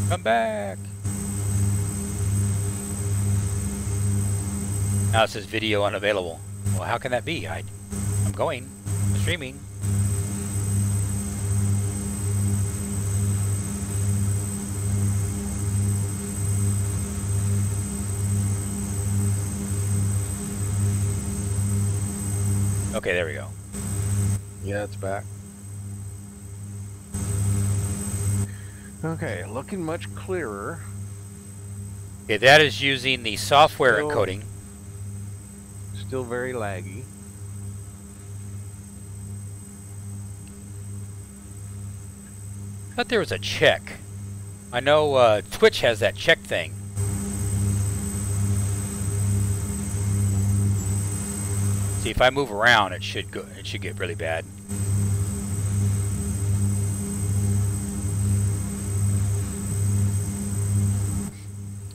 Come back. Now it says video unavailable. Well, how can that be? I'm going. I'm streaming. Okay, there we go. Yeah, it's back. Okay, looking much clearer. Okay, that is using the software encoding. Still very laggy. I thought there was a check. I know Twitch has that check thing. See, if I move around, it should go. It should get really bad.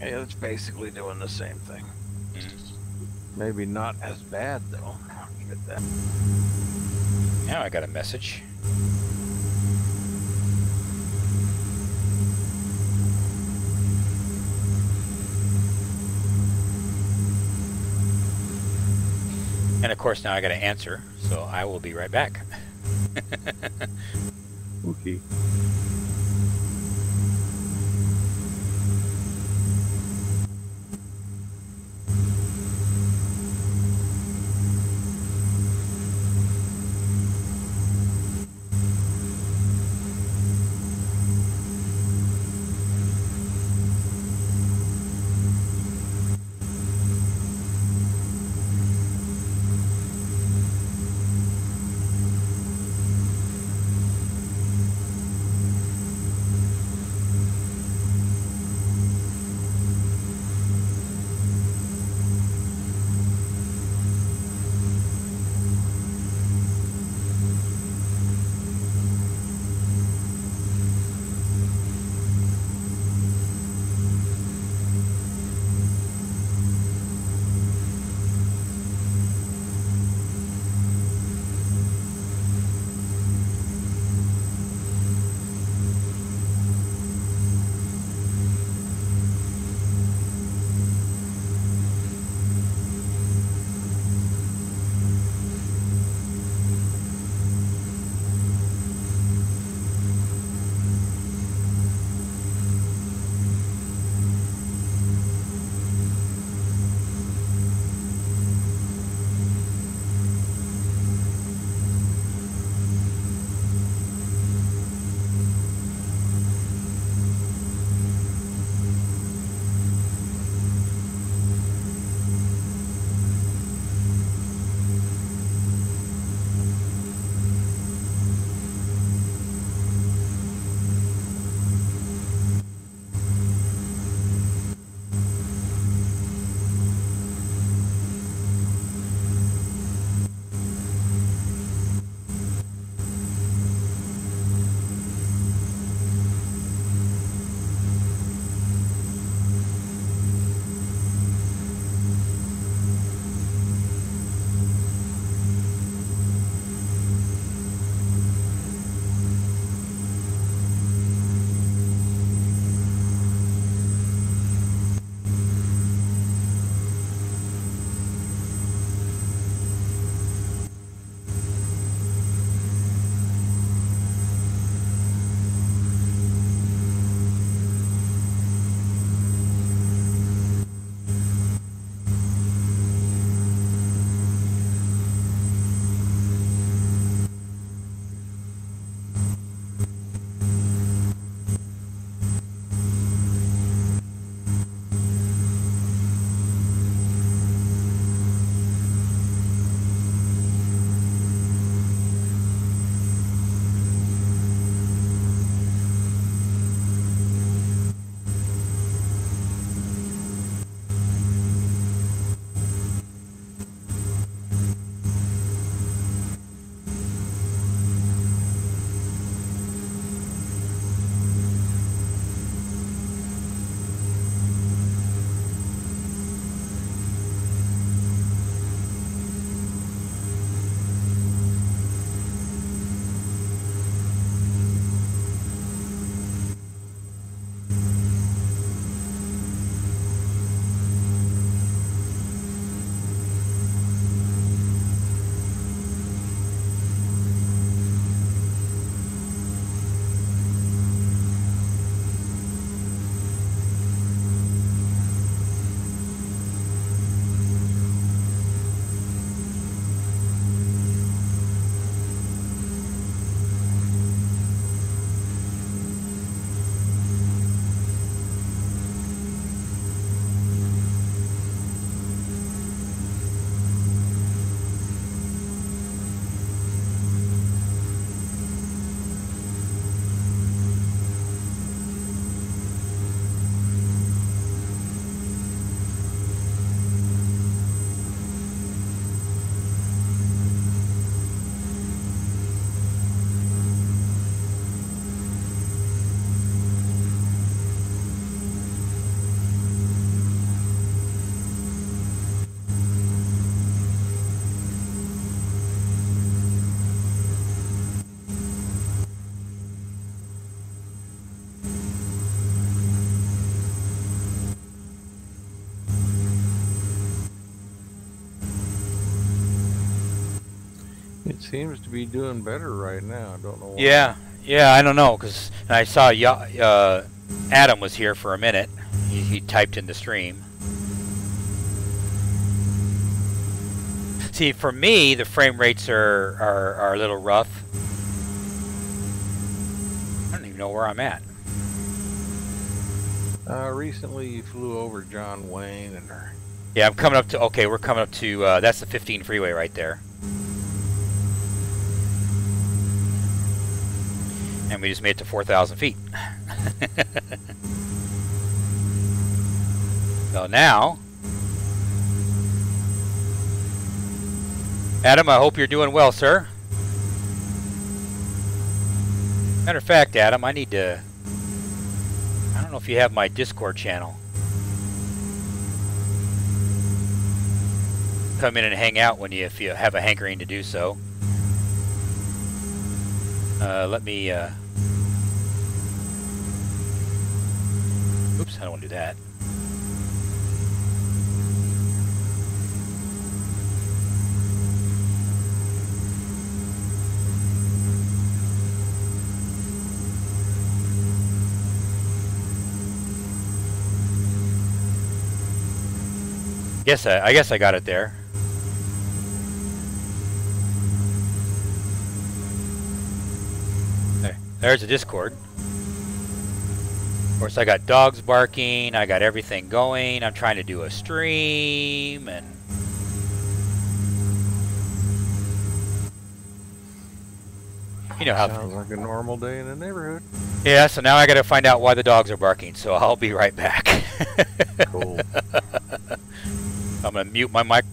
Yeah, it's basically doing the same thing. Mm-hmm. Maybe not as bad though. Get that. Now I got a message. And of course now I got to answer, so I will be right back. Okay. It seems to be doing better right now. I don't know why. Yeah, I don't know, because I saw Adam was here for a minute. He typed in the stream. See, for me, the frame rates are a little rough. I don't even know where I'm at. Recently you flew over John Wayne and her. Yeah, I'm coming up to, okay, we're coming up to, that's the 15 freeway right there. And we just made it to 4,000 feet. So now, Adam, I hope you're doing well, sir. Matter of fact, Adam, I need to, I don't know if you have my Discord channel. Come in and hang out if you have a hankering to do so. Let me, oops, I don't want to do that. I guess I got it there. There's a Discord. Of course, I got dogs barking. I got everything going. I'm trying to do a stream, and you know how. Sounds like a normal day in the neighborhood. Yeah. So now I got to find out why the dogs are barking. So I'll be right back. Cool. I'm gonna mute my mic.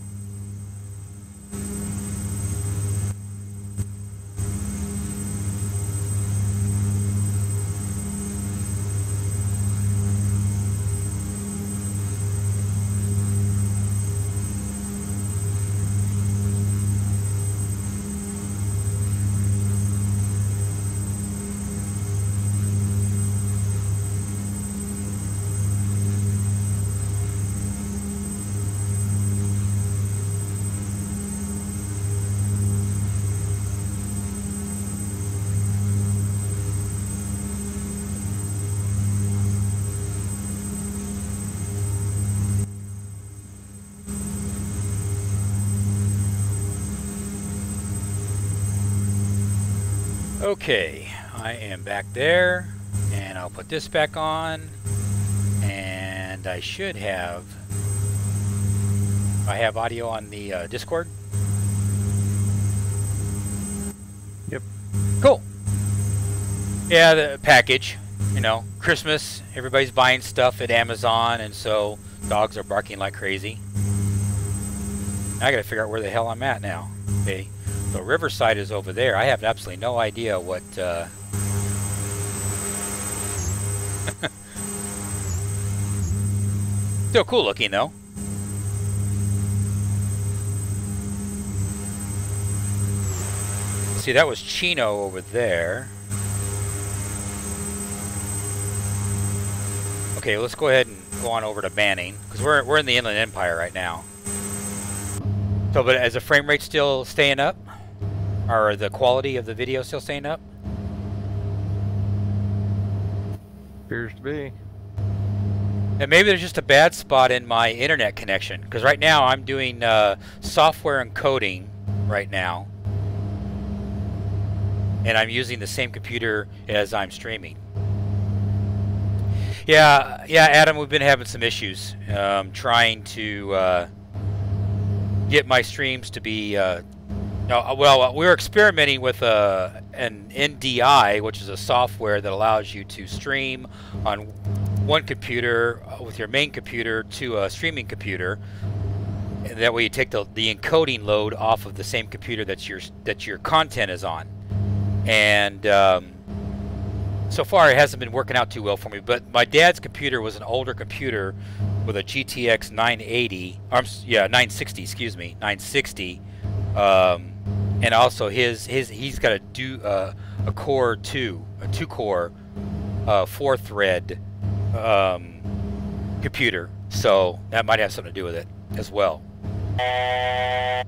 Okay, I am back there, and I'll put this back on, and I should have, I have audio on the Discord. Yep. Cool. Yeah, the package, you know, Christmas, everybody's buying stuff at Amazon, and so dogs are barking like crazy. I gotta figure out where the hell I'm at now. Okay. So Riverside is over there. I have absolutely no idea what... Still cool looking, though. See, that was Chino over there. Okay, let's go ahead and go on over to Banning, because we're in the Inland Empire right now. So, but is the frame rate still staying up? Or the quality of the video still staying up? Appears to be. And maybe there's just a bad spot in my internet connection, because right now I'm doing software encoding right now, and I'm using the same computer as I'm streaming. Yeah, Adam, we've been having some issues trying to get my streams to be. Well, we're experimenting with an NDI, which is a software that allows you to stream on one computer with your main computer to a streaming computer. And that way you take the encoding load off of the same computer that your content is on. And so far it hasn't been working out too well for me. But my dad's computer was an older computer with a GTX 980, 960, excuse me, 960. And also he's got a core 2, a 2-core, 4-thread computer, so that might have something to do with it as well. As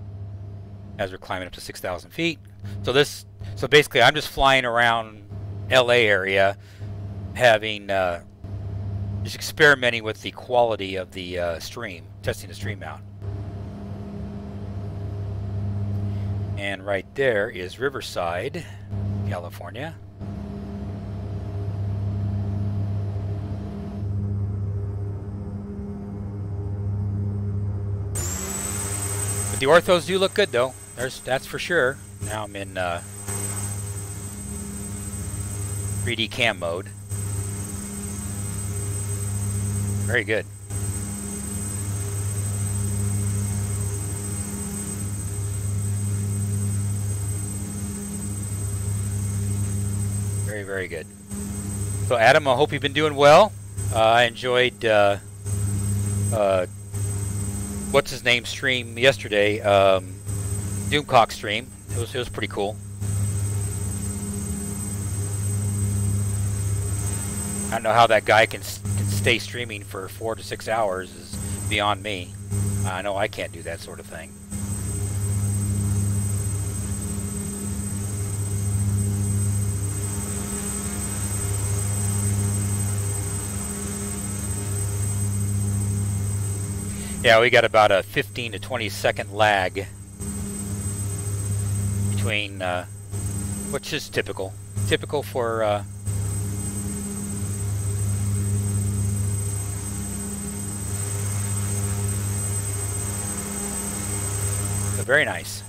we're climbing up to 6,000 feet. So basically, I'm just flying around L.A. area, having just experimenting with the quality of the stream, testing the stream out. And right there is Riverside, California. But the orthos do look good, though. That's for sure. Now I'm in 3D cam mode. Very good. Very, very good. So Adam, I hope you've been doing well. I enjoyed what's his name stream yesterday, Doomcock stream. It was pretty cool. I don't know how that guy can stay streaming for 4 to 6 hours. Is beyond me. I know I can't do that sort of thing. Yeah, we got about a 15 to 20 second lag between, which is typical for but very nice.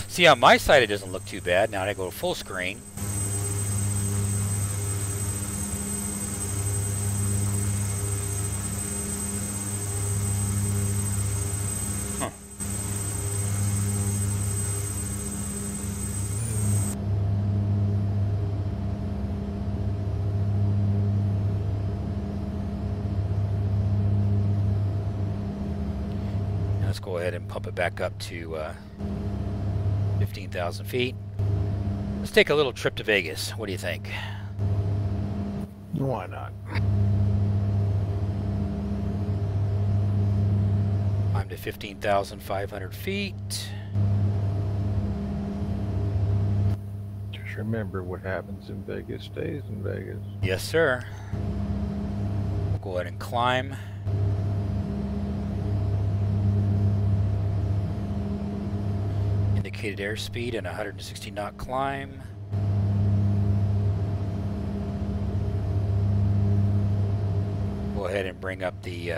See, on my side it doesn't look too bad. Now I go to full screen. Let's go ahead and pump it back up to 15,000 feet. Let's take a little trip to Vegas. What do you think? Why not? I'm to 15,500 feet. Just remember, what happens in Vegas stays in Vegas. Yes, sir. We'll go ahead and climb. Indicated airspeed and 160 knot climb. Go ahead and bring up the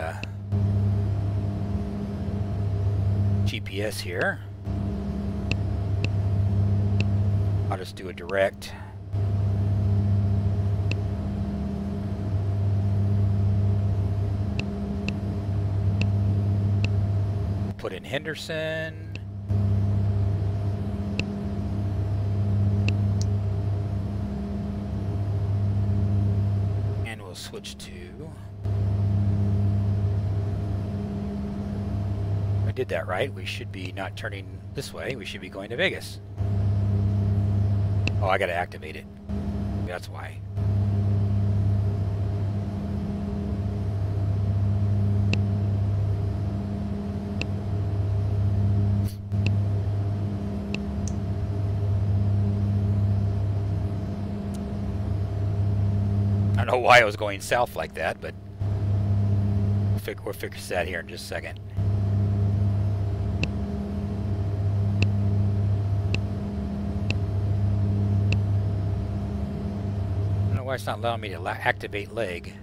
GPS here. I'll just do a direct. Put in Henderson. And we'll switch to... I did that right. We should be not turning this way. We should be going to Vegas. Oh, I gotta activate it. That's why. I don't know why I was going south like that, but we'll fix that here in just a second. Why it's not allowing me to activate leg.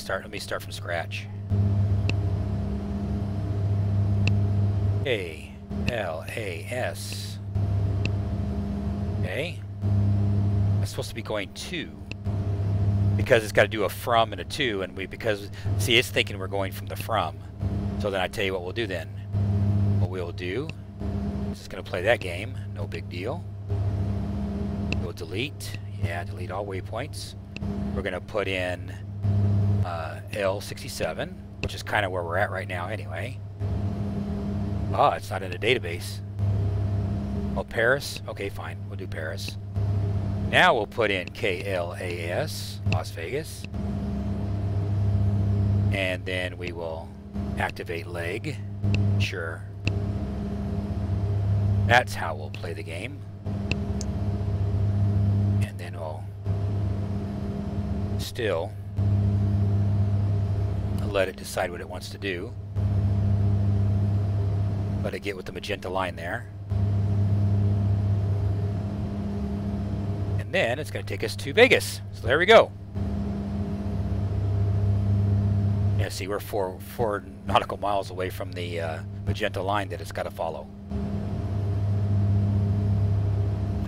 Let me start from scratch. A-L-A-S. Okay. I'm supposed to be going to, because it's got to do a from and a to, and because see, it's thinking we're going from the from. So then I tell you what we'll do then. What we'll do is just going to play that game. No big deal. We'll delete. Yeah, delete all waypoints. We're going to put in L67, which is kind of where we're at right now anyway. Ah, it's not in a database. Oh, Paris? Okay, fine. We'll do Paris. Now we'll put in KLAS, Las Vegas. And then we will Activate leg. Sure. That's how we'll play the game. And then we'll still let it decide what it wants to do. Let it get with the magenta line there. And then it's going to take us to Vegas. So there we go. Yeah, see, we're four nautical miles away from the magenta line that it's got to follow.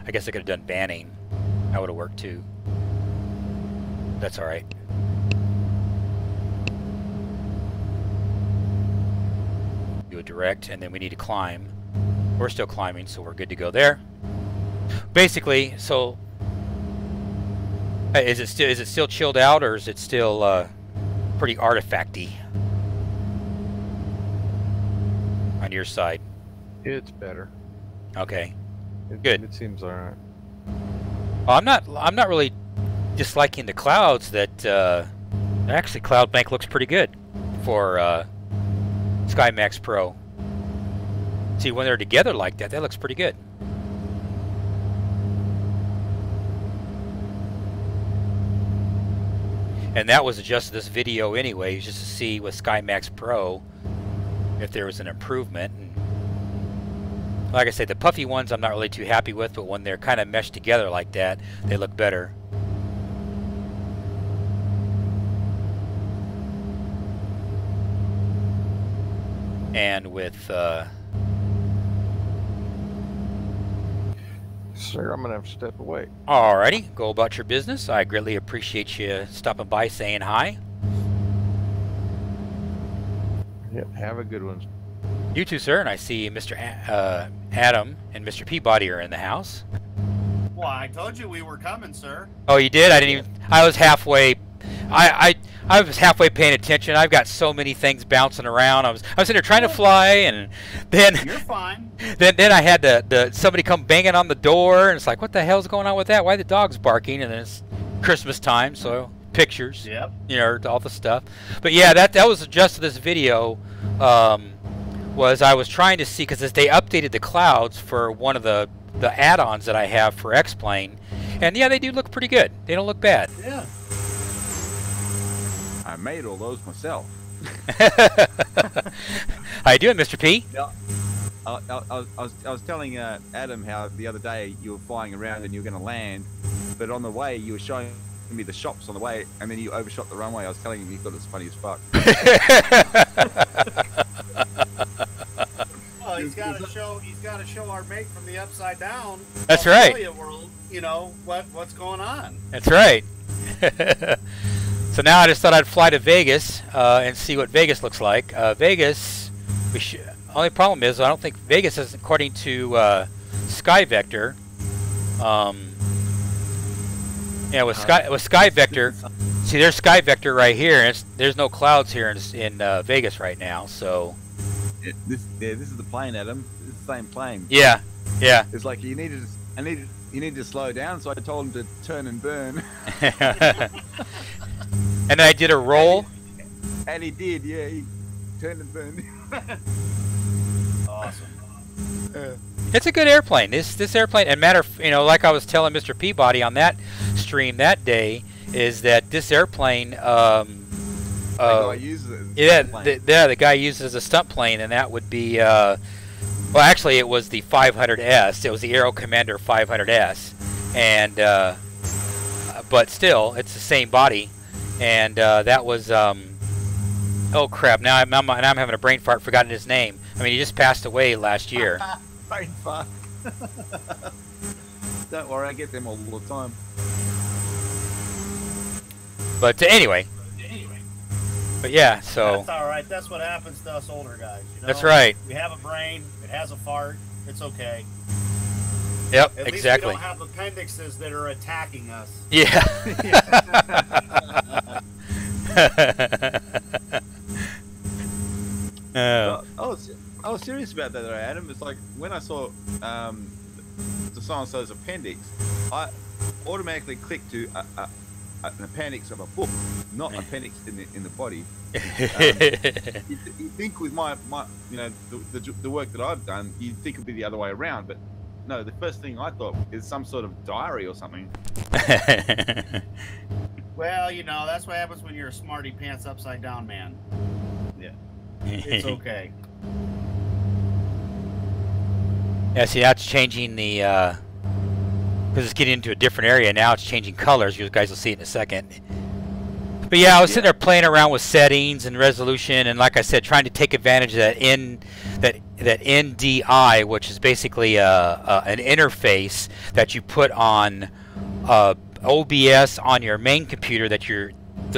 I guess I could have done banning. That would have worked too. That's all right. Do a direct, and then we need to climb. We're still climbing, so we're good to go there. Basically, so is it still chilled out, or is it still pretty artifacty on your side? It's better. Okay, good. It seems alright. Well, I'm not really disliking the clouds. That actually Cloud Bank looks pretty good for SkyMax Pro. See, when they're together like that, that looks pretty good. And that was just this video anyway, just to see with SkyMax Pro if there was an improvement. And like I said, the puffy ones I'm not really too happy with, but when they're kind of meshed together like that, they look better. And with Sir, I'm gonna have to step away. alrighty, go about your business. I greatly appreciate you stopping by, saying hi. Yep, have a good one. You too, sir. And I see Mr. Adam and Mr. Peabody are in the house. Well, I told you we were coming, sir. Oh, you did? I didn't even. I was halfway. I was halfway paying attention. I've got so many things bouncing around. I was sitting there trying to fly, and then You're fine. then I had somebody come banging on the door, and it's like, what the hell's going on with that? Why are the dogs barking? And then it's Christmas time, so pictures. Yep. You know, all the stuff. But yeah, that was just this video. Was I was trying to see, because as they updated the clouds for one of the add-ons that I have for X-Plane, and yeah, they do look pretty good. They don't look bad. Yeah. I made all those myself. How you doing, Mr. P? Yeah. I was telling Adam how the other day you were flying around and you were going to land, but on the way you were showing me the shops on the way, and then you overshot the runway. I was telling him you thought it was funny as fuck. Well, he's got to show our mate from the upside down. That's right. Australia world, you know what's going on. That's right. So now I just thought I'd fly to Vegas and see what Vegas looks like. Vegas, only problem is I don't think Vegas is, according to SkyVector. Yeah, with SkyVector, see, there's SkyVector right here, and there's no clouds here in Vegas right now. So This is the plane, Adam. This is the same plane. yeah. It's like you needed to slow down, so I told him to turn and burn. And I did a roll. And he did, yeah. He turned and burned. Awesome. It's a good airplane. This airplane, and like I was telling Mr. Peabody on that stream that day, is that this airplane, the guy uses it as a plane. the guy uses it as a stunt plane, and that would be, well, actually, it was the 500S. It was the Aero Commander 500S, and but still, it's the same body, and that was, oh crap! Now I'm having a brain fart. Forgotten his name. I mean, he just passed away last year. Brain fart. Don't worry, I get them all the time. But anyway. But yeah, so. That's all right. That's what happens to us older guys. You know? That's right. We have a brain. It has a fart. It's okay. Yep, At exactly. least we don't have appendixes that are attacking us. Yeah. I was serious about that, though, Adam. It's like when I saw the so-and-so's appendix, I automatically clicked to an appendix of a book, not an appendix in the body. You think with my the work that I've done, you'd think it'd be the other way around, but no. The first thing I thought is some sort of diary or something. Well, you know, that's what happens when you're a smarty pants upside down man. Yeah, it's okay. Yeah, see, now it's changing the, because it's getting into a different area now. It's changing colors. You guys will see it in a second. But yeah, I was sitting there playing around with settings and resolution, and like I said, trying to take advantage of that NDI, which is basically an interface that you put on OBS on your main computer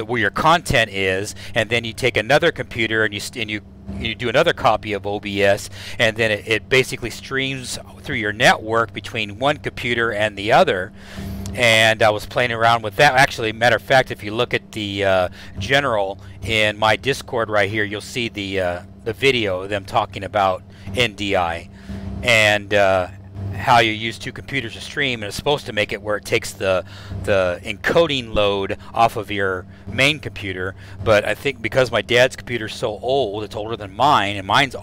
where your content is, and then you take another computer and you do another copy of OBS, and then it basically streams through your network between one computer and the other. And I was playing around with that. Actually, matter of fact, if you look at the general in my Discord right here, you'll see the video of them talking about NDI and how you use two computers to stream, and it's supposed to make it where it takes the encoding load off of your main computer. But I think because my dad's computer's so old, it's older than mine, and mine's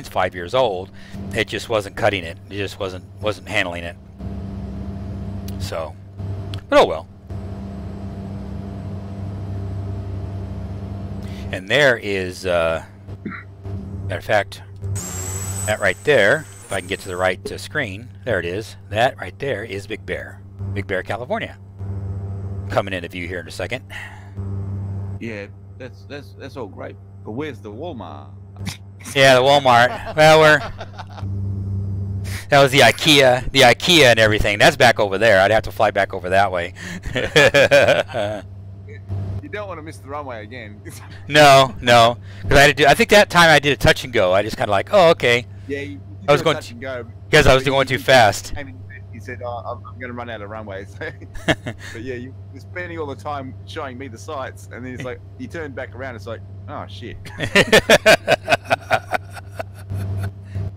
5 years old, it just wasn't cutting it. It just wasn't handling it. So, but oh well. And there is, matter of fact, that right there, if I can get to the right screen, there it is. That right there is Big Bear, California. Coming into view here in a second. Yeah, that's all great. But where's the Walmart? Yeah, the Walmart. Well, that was the IKEA and everything. That's back over there. I'd have to fly back over that way. You don't want to miss the runway again. No, because I think that time I did a touch and go. I just kind of like, oh, okay. Yeah, I was going to go because I was going too fast. He said, "Oh, I'm going to run out of runways." But yeah, you're spending all the time showing me the sights, and then it's like you turn back around. It's like, oh shit.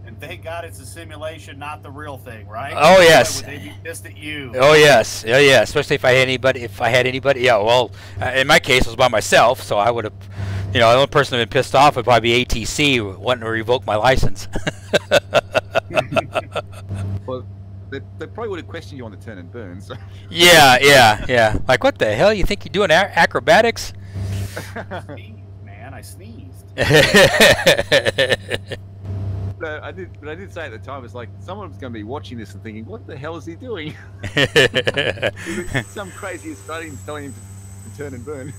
And thank God it's a simulation, not the real thing, right? Oh yes. Would they be pissed at you? Oh yes, oh yeah. Especially if I had anybody. Yeah. Well, in my case, it was by myself, so I would have. You know, the only person that would been pissed off would probably be ATC wanting to revoke my license. Well, they probably would have questioned you on the turn and burn. So. Yeah. Like, what the hell? You think you're doing acrobatics? I sneezed, man. I sneezed. No, I did say at the time, it's like someone's going to be watching this and thinking, "What the hell is he doing?" Some crazy Australian's telling him to turn and burn.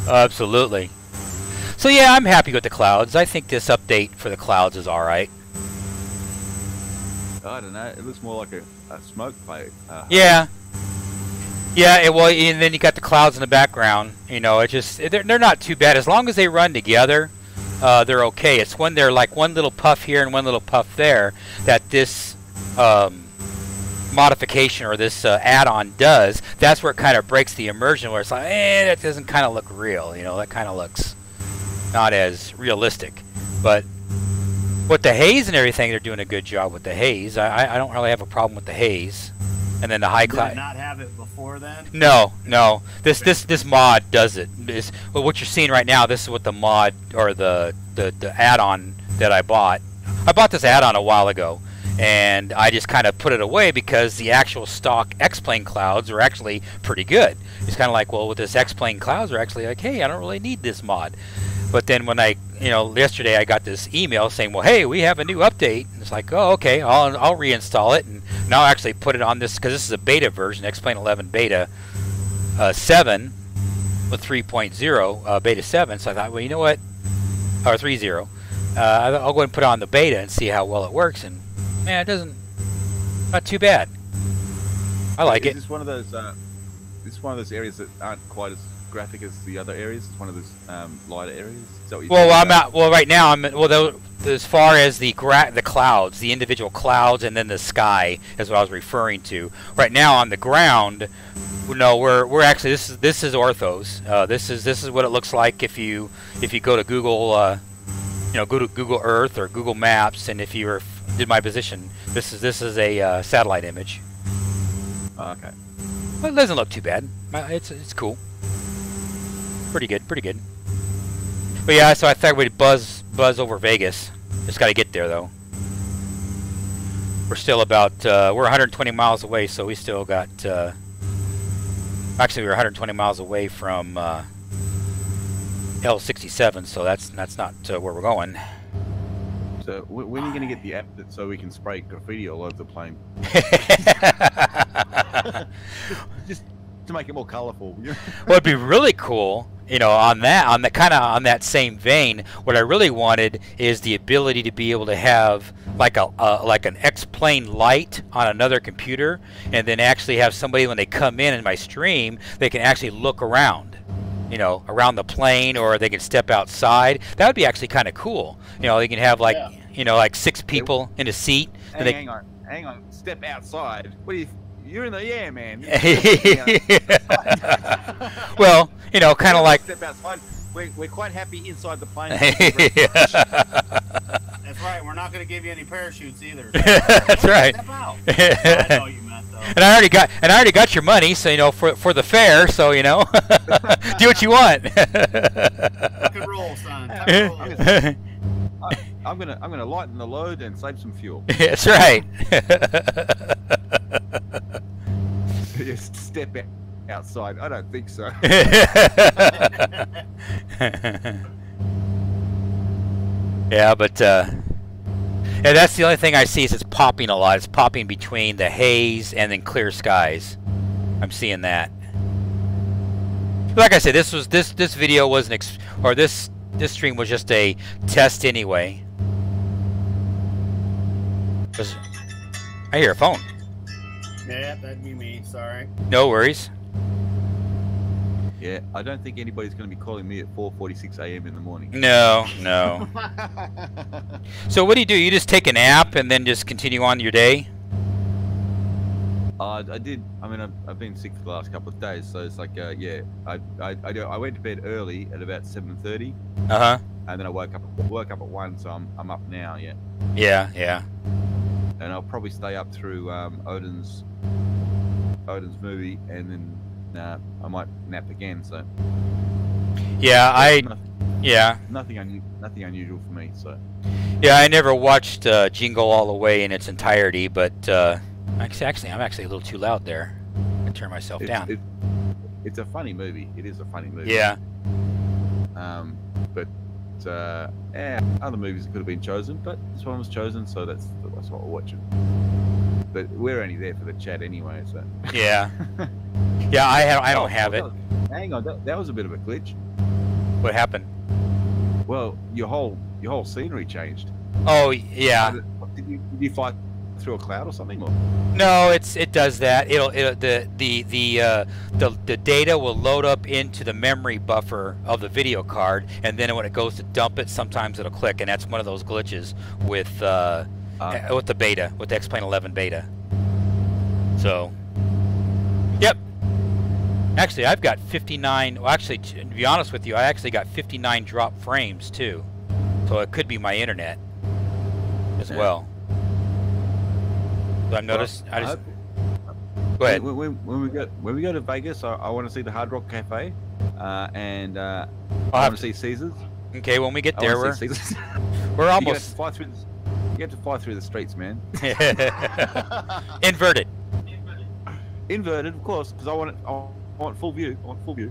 Absolutely. So yeah, I'm happy with the clouds. I think this update for the clouds is alright. I don't know. It looks more like a smoke plate. Yeah. Yeah, well, and then you got the clouds in the background. You know, it just they're not too bad as long as they run together. They're okay. It's when they're like one little puff here and one little puff there that this modification or this add-on does. That's where it kind of breaks the immersion, where it's like, that doesn't kind of look real. You know, that kind of looks not as realistic. But with the haze and everything, they're doing a good job with the haze. I don't really have a problem with the haze. And then the high cloud. Did not have it before then? No. This mod does it. Well, what you're seeing right now, this is what the mod or the add-on that I bought. I bought this add-on a while ago, and I just kind of put it away because the actual stock X-Plane clouds are actually pretty good. It's kind of like, well, with this X-Plane clouds are actually like, hey, I don't really need this mod. But then when yesterday I got this email saying, well, hey, we have a new update. And it's like, oh, okay, I'll reinstall it, and now I'll actually put it on this, because this is a beta version, X-Plane 11 beta 7 with 3.0 beta 7. So I thought, well, you know what, or 3.0. I'll go ahead and put it on the beta and see how well it works, and man, it doesn't, not too bad. I like it. Is this one of those areas that aren't quite as graphic as the other areas? It's one of those lighter areas. Is that what you're right now I'm as far as the clouds, the individual clouds, and then the sky is what I was referring to. Right now on the ground, no, we're actually this is orthos. This is what it looks like if you go to Google, go to Google Earth or Google Maps, and if you did my position, this is a satellite image. Oh, okay. Well, it doesn't look too bad. It's cool. Pretty good, pretty good. But yeah, so I thought we'd buzz over Vegas. Just got to get there though. We're still about we're 120 miles away, so we still got. Actually, we're 120 miles away from L67, so that's not where we're going. So when are you going to get the app so we can spray graffiti all over the plane? Just to make it more colourful. Well, it'd be really cool, you know, on that same vein. What I really wanted is the ability to be able to have like an X-plane light on another computer, and then actually have somebody when they come in my stream, they can actually look around, you know, around the plane, or they can step outside. That would be actually kind of cool. You know, they can have like you know, like 6 people in a seat. Hang on, step outside. What do you? You're in the air, man. Well, you know, kind of like. Step outside. We're quite happy inside the plane. That's right. We're not going to give you any parachutes either. So. That's right. Step out. I know you meant though. And I already got your money, so you know, for the fare. So you know, do what you want. Tuck and roll, son. Tuck and roll. I'm gonna lighten the load and save some fuel. That's right. Just step outside. I don't think so. Yeah, but yeah, that's the only thing I see is it's popping a lot. It's popping between the haze and then clear skies. I'm seeing that. Like I said, this video wasn't this stream was just a test anyway. I hear a phone. Yeah, that'd be me. Sorry. No worries. Yeah, I don't think anybody's going to be calling me at 4:46 a.m. in the morning. No. So what do? You just take a nap and then just continue on your day? I did. I mean, I've been sick for the last couple of days, so it's like, yeah. I went to bed early at about 7:30. And then I woke up at 1, so I'm up now. Yeah. Yeah. And I'll probably stay up through Odin's movie, and then I might nap again. So. Yeah, Nothing unusual for me. So. Yeah, I never watched Jingle all the way in its entirety, but actually, I'm actually a little too loud there. I turn myself down. It's a funny movie. It is a funny movie. Yeah. But other movies could have been chosen, but this one was chosen, so that's what we're watching. But we're only there for the chat anyway, so. Yeah. Yeah, I don't have it. Hang on, that was a bit of a glitch. What happened? Well, your whole scenery changed. Oh yeah. Did you fly through a cloud or something? Or? No, it does that. The data will load up into the memory buffer of the video card, and then when it goes to dump it, sometimes it'll click, and that's one of those glitches with the beta, with the X-Plane 11 beta. So, yep. Actually, I've got 59. Well, actually, to be honest with you, I actually got 59 drop frames too. So it could be my internet as well. So I've noticed. Go ahead. When we go to Vegas, I want to see the Hard Rock Cafe, and I want to see Caesars. Okay, when we get there, we're almost. You have to fly through the streets, man. Inverted. Inverted, of course, because I want full view. I want full view.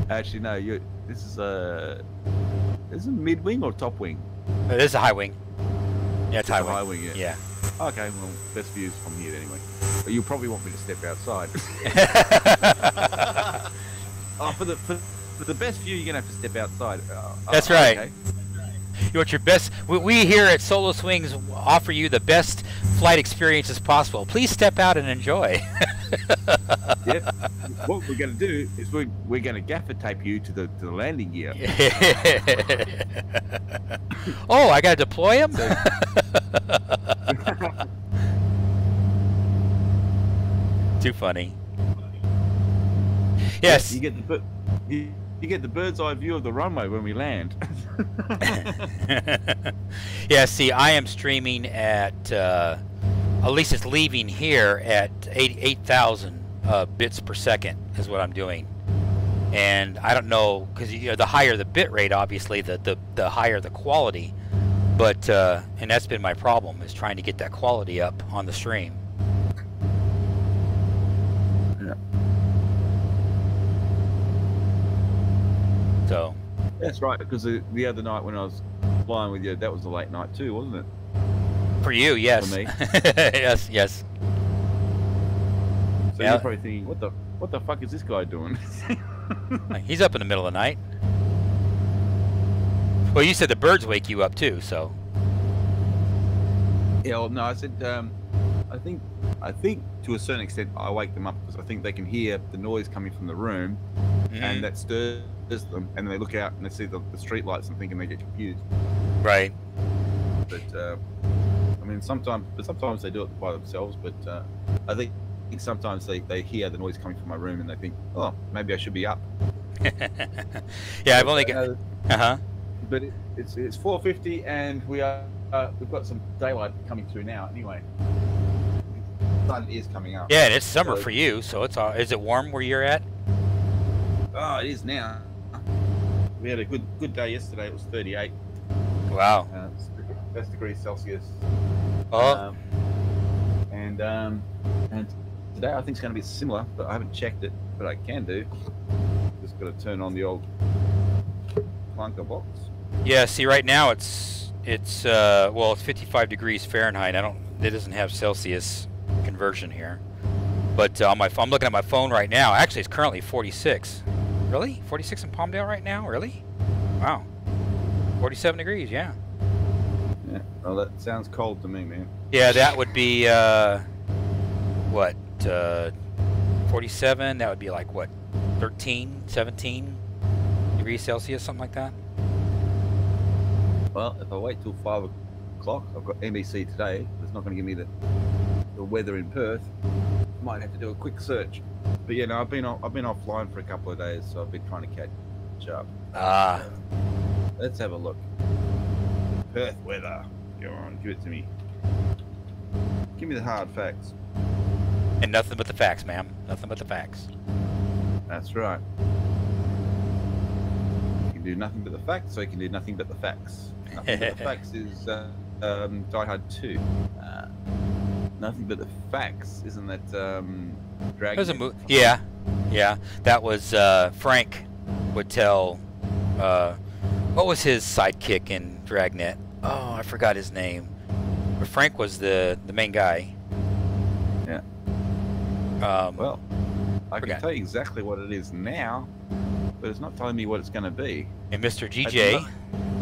Actually, no. This is a mid wing or top wing? This is a high wing. Yeah, it's high wing. Yeah. Okay, well, best views from here anyway. But you'll probably want me to step outside. Oh, for the best view, you're gonna have to step outside. That's right. Okay. You want your best. We here at Solo Swings offer you the best flight experiences possible. Please step out and enjoy. Yeah. What we're going to do is we're going to gaffer tape you to the landing gear. Oh, I got to deploy him. Too funny. Yes. You get the bird's eye view of the runway when we land. Yeah, see, I am streaming at at least it's leaving here at 8,000 bits per second is what I'm doing. And I don't know, because the higher the bit rate, obviously, the higher the quality. But and that's been my problem, is trying to get that quality up on the stream. Yeah. So. That's right, because the other night when I was flying with you, that was a late night too, wasn't it? For you, yes. For me. Yes, yes. So you're probably thinking, what the fuck is this guy doing? He's up in the middle of the night. Well, you said the birds wake you up too, so. Yeah, well, no, I said, I think to a certain extent I wake them up because I think they can hear the noise coming from the room, and that stirs them, and they look out and they see the street lights and think, and they get confused. Right. But I mean, sometimes they do it by themselves. But I think sometimes they hear the noise coming from my room and they think, oh, maybe I should be up. Yeah, I've only got. But it's 4:50 and we've got some daylight coming through now. Anyway, the sun is coming up. Yeah, and it's summer for you, so it's all. Is it warm where you're at? Oh, it is now. We had a good day yesterday. It was 38. Wow. That's degrees Celsius. Oh. And today I think it's going to be similar, but I haven't checked it. But I can do. Just got to turn on the old clunker box. Yeah. See, right now it's 55 degrees Fahrenheit. It doesn't have Celsius conversion here. But I'm looking at my phone right now. Actually, it's currently 46. Really? 46 in Palmdale right now? Really? Wow. 47 degrees, yeah. Yeah. Well, that sounds cold to me, man. Yeah, that would be, what, 47? That would be like, what, 13, 17 degrees Celsius, something like that? Well, if I wait till 5 o'clock, I've got NBC today. It's not going to give me the weather in Perth. Might have to do a quick search. But yeah, no, I've been offline for a couple of days, so I've been trying to catch up. Let's have a look. Perth weather. Go on, give it to me. Give me the hard facts. And nothing but the facts, ma'am. Nothing but the facts. That's right. You can do nothing but the facts, so you can do nothing but the facts. Nothing but the facts is Die Hard 2. Nothing but the facts, isn't that Dragon? Yeah. That was Frank would tell. What was his sidekick in Dragnet? Oh, I forgot his name. But Frank was the main guy. Yeah. Well, I can tell you exactly what it is now, but it's not telling me what it's going to be. And Mr. GJ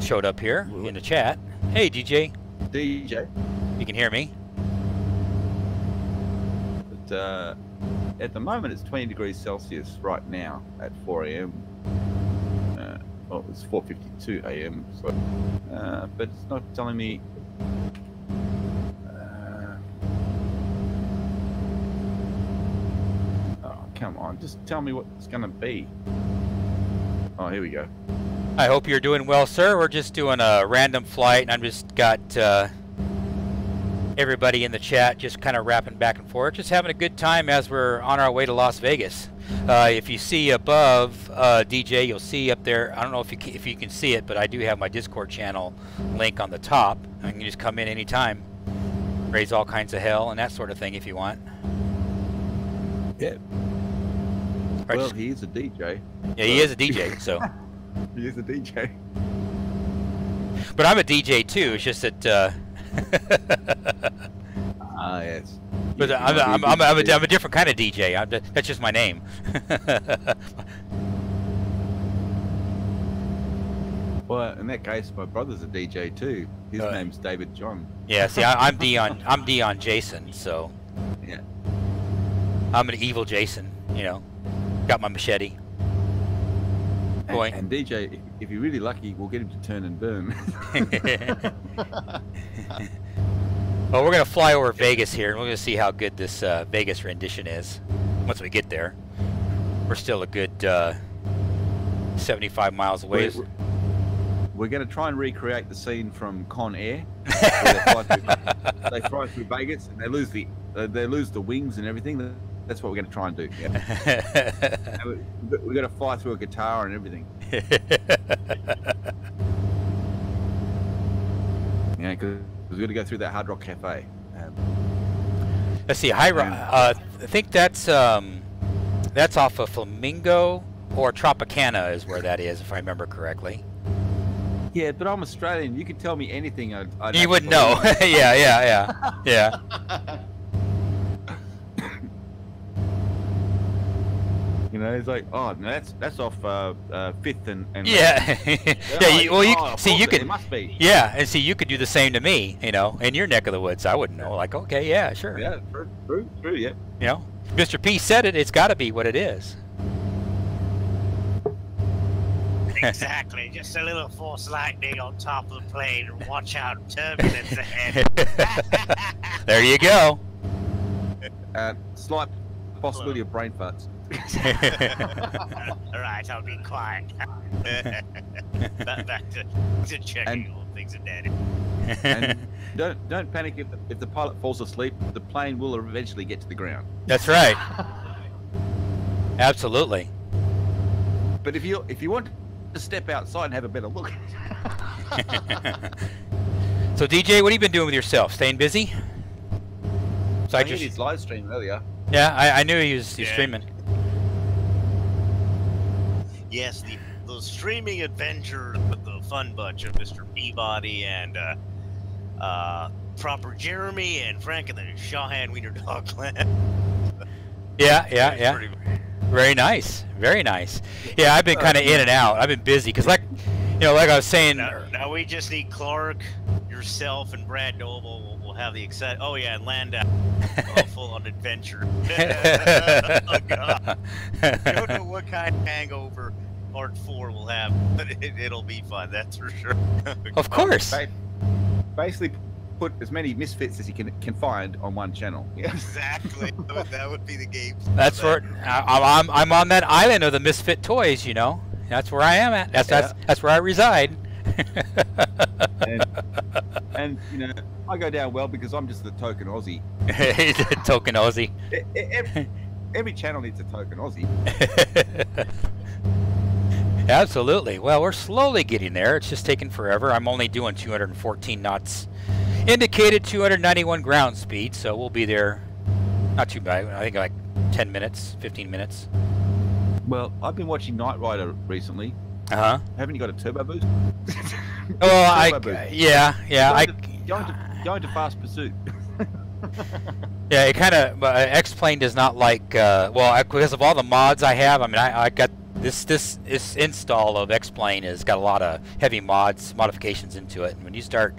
showed up here in the chat. Hey, DJ. DJ. You can hear me? But at the moment, it's 20 degrees Celsius right now at 4 a.m. Well, it's 4:52 a.m. So, but it's not telling me. Oh, come on! Just tell me what it's going to be. Oh, here we go. I hope you're doing well, sir. We're just doing a random flight, and I've just got everybody in the chat just kind of rapping back and forth, just having a good time as we're on our way to Las Vegas. If you see above DJ, you'll see up there. I don't know if you can see it, but I do have my Discord channel link on the top. You can just come in anytime, raise all kinds of hell and that sort of thing if you want. Yeah. Right, well, he is a DJ. Yeah, he is a DJ. So. He is a DJ. But I'm a DJ too. It's just that. Yes. But I'm a different kind of DJ. That's just my name. Well, in that case, my brother's a DJ too. His name's David John. Yeah. See, I'm Dion. I'm Dion Jason. So. Yeah. I'm an evil Jason. You know. Got my machete. And DJ, if you're really lucky, we'll get him to turn and burn. Well, we're going to fly over Vegas here, and we're going to see how good this Vegas rendition is once we get there. We're still a good 75 miles away. we're going to try and recreate the scene from Con Air. Where they fly through Vegas and they lose the wings and everything. That's what we're going to try and do. Yeah. We're going to fly through a guitar and everything. Yeah, because we're going to go through that Hard Rock Cafe. Let's see, I think that's off of Flamingo or Tropicana is where that is, if I remember correctly. Yeah, but I'm Australian. You could tell me anything. I'd You wouldn't know. Yeah. You know, it's like, oh, no, that's off 5th and yeah. It must be. Yeah, and see, you could do the same to me. You know, in your neck of the woods, I wouldn't know. Like, okay, yeah, sure. Yeah, true, yeah. You know, Mr. P said it. It's got to be what it is. Exactly, just a little force lightning on top of the plane, and watch out, turbulence ahead. There you go. Slight possibility of brain farts. All right, I'll be quiet. Back to checking all things are dead. And don't panic if the pilot falls asleep. The plane will eventually get to the ground. That's right. Absolutely. But if you want to step outside and have a better look. So DJ, what have you been doing with yourself? Staying busy? So I did his live stream earlier. Yeah, I knew he was streaming. Yes, the streaming adventure with the fun bunch of Mr. Peabody and Proper Jeremy and Frank and the Shawhan Wiener Dog Clan. Yeah. Very nice. Very nice. Yeah, I've been kind of in and out. I've been busy because, like I was saying. Now we just need Clark, yourself, and Brad Noble. We'll have the excitement. Oh yeah, and Landau, full on adventure. Oh god, I don't know what kind of hangover Part 4 will have, but it'll be fun. That's for sure. Of course. Basically, put as many misfits as you can find on one channel. Yeah. Exactly. That would be the game. That's where I'm on that island of the misfit toys. You know, that's where I am at. That's where I reside. and you know, I go down well because I'm just the token Aussie. Token Aussie. Every channel needs a token Aussie. Absolutely. Well, we're slowly getting there. It's just taking forever. I'm only doing 214 knots. Indicated 291 ground speed, so we'll be there. Not too bad. I think like 10 minutes, 15 minutes. Well, I've been watching Knight Rider recently. Haven't you got a turbo boost? Going to Fast Pursuit. Yeah, it kind of X-Plane does not like. Because of all the mods I have. I mean, I got this install of X-Plane has got a lot of heavy modifications into it. And when you start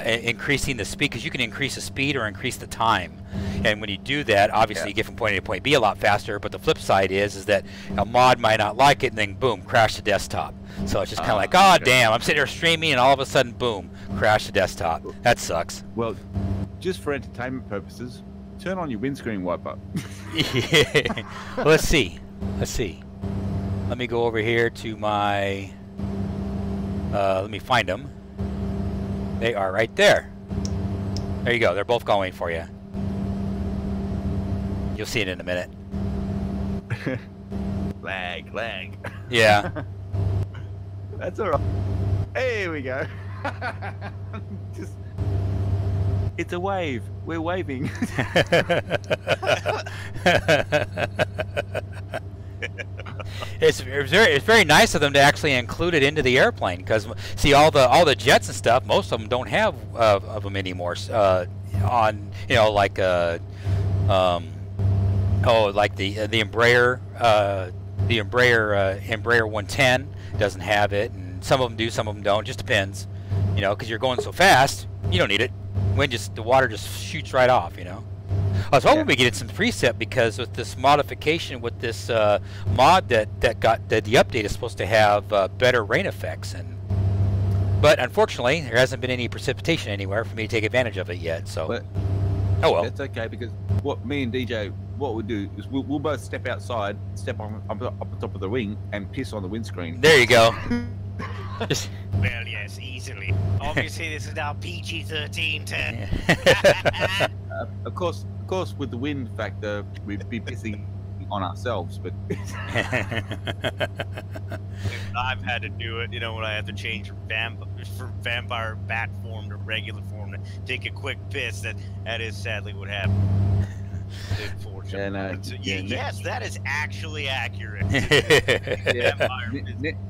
increasing the speed, because you can increase the speed or increase the time, and when you do that, obviously you get from point A to point B a lot faster. But the flip side is that a mod might not like it, and then boom, crash the desktop. So it's just kind of like, oh damn, I'm sitting there streaming, and all of a sudden, boom, crash the desktop. That sucks. Well, just for entertainment purposes, turn on your windscreen wiper. Yeah. Let's see. Let me go over here to my. Let me find them. They are right there. There you go. They're both going for you. You'll see it in a minute. Lag. Yeah. That's all right. Here we go. It's a wave. We're waving. It's very nice of them to actually include it into the airplane, because see all the jets and stuff, most of them don't have of them anymore. On like the Embraer Embraer 110 doesn't have it, and some of them do, some of them don't. Just depends, because you're going so fast, you don't need it. The water just shoots right off, I was hoping we get some preset, because with this modification, with this mod that the update is supposed to have better rain effects, but unfortunately there hasn't been any precipitation anywhere for me to take advantage of it yet. So, oh well. That's okay, because what me and DJ we'll do is we'll both step outside, step up the top of the wing, and piss on the windscreen. There you go. Just- Well, yes, easily. Obviously, this is now PG-13 10. Of course, with the wind factor, we'd be pissing on ourselves. But I've had to do it, when I have to change from vampire bat form to regular form to take a quick piss. That is sadly what happened. Unfortunately. And, yes, that is actually accurate.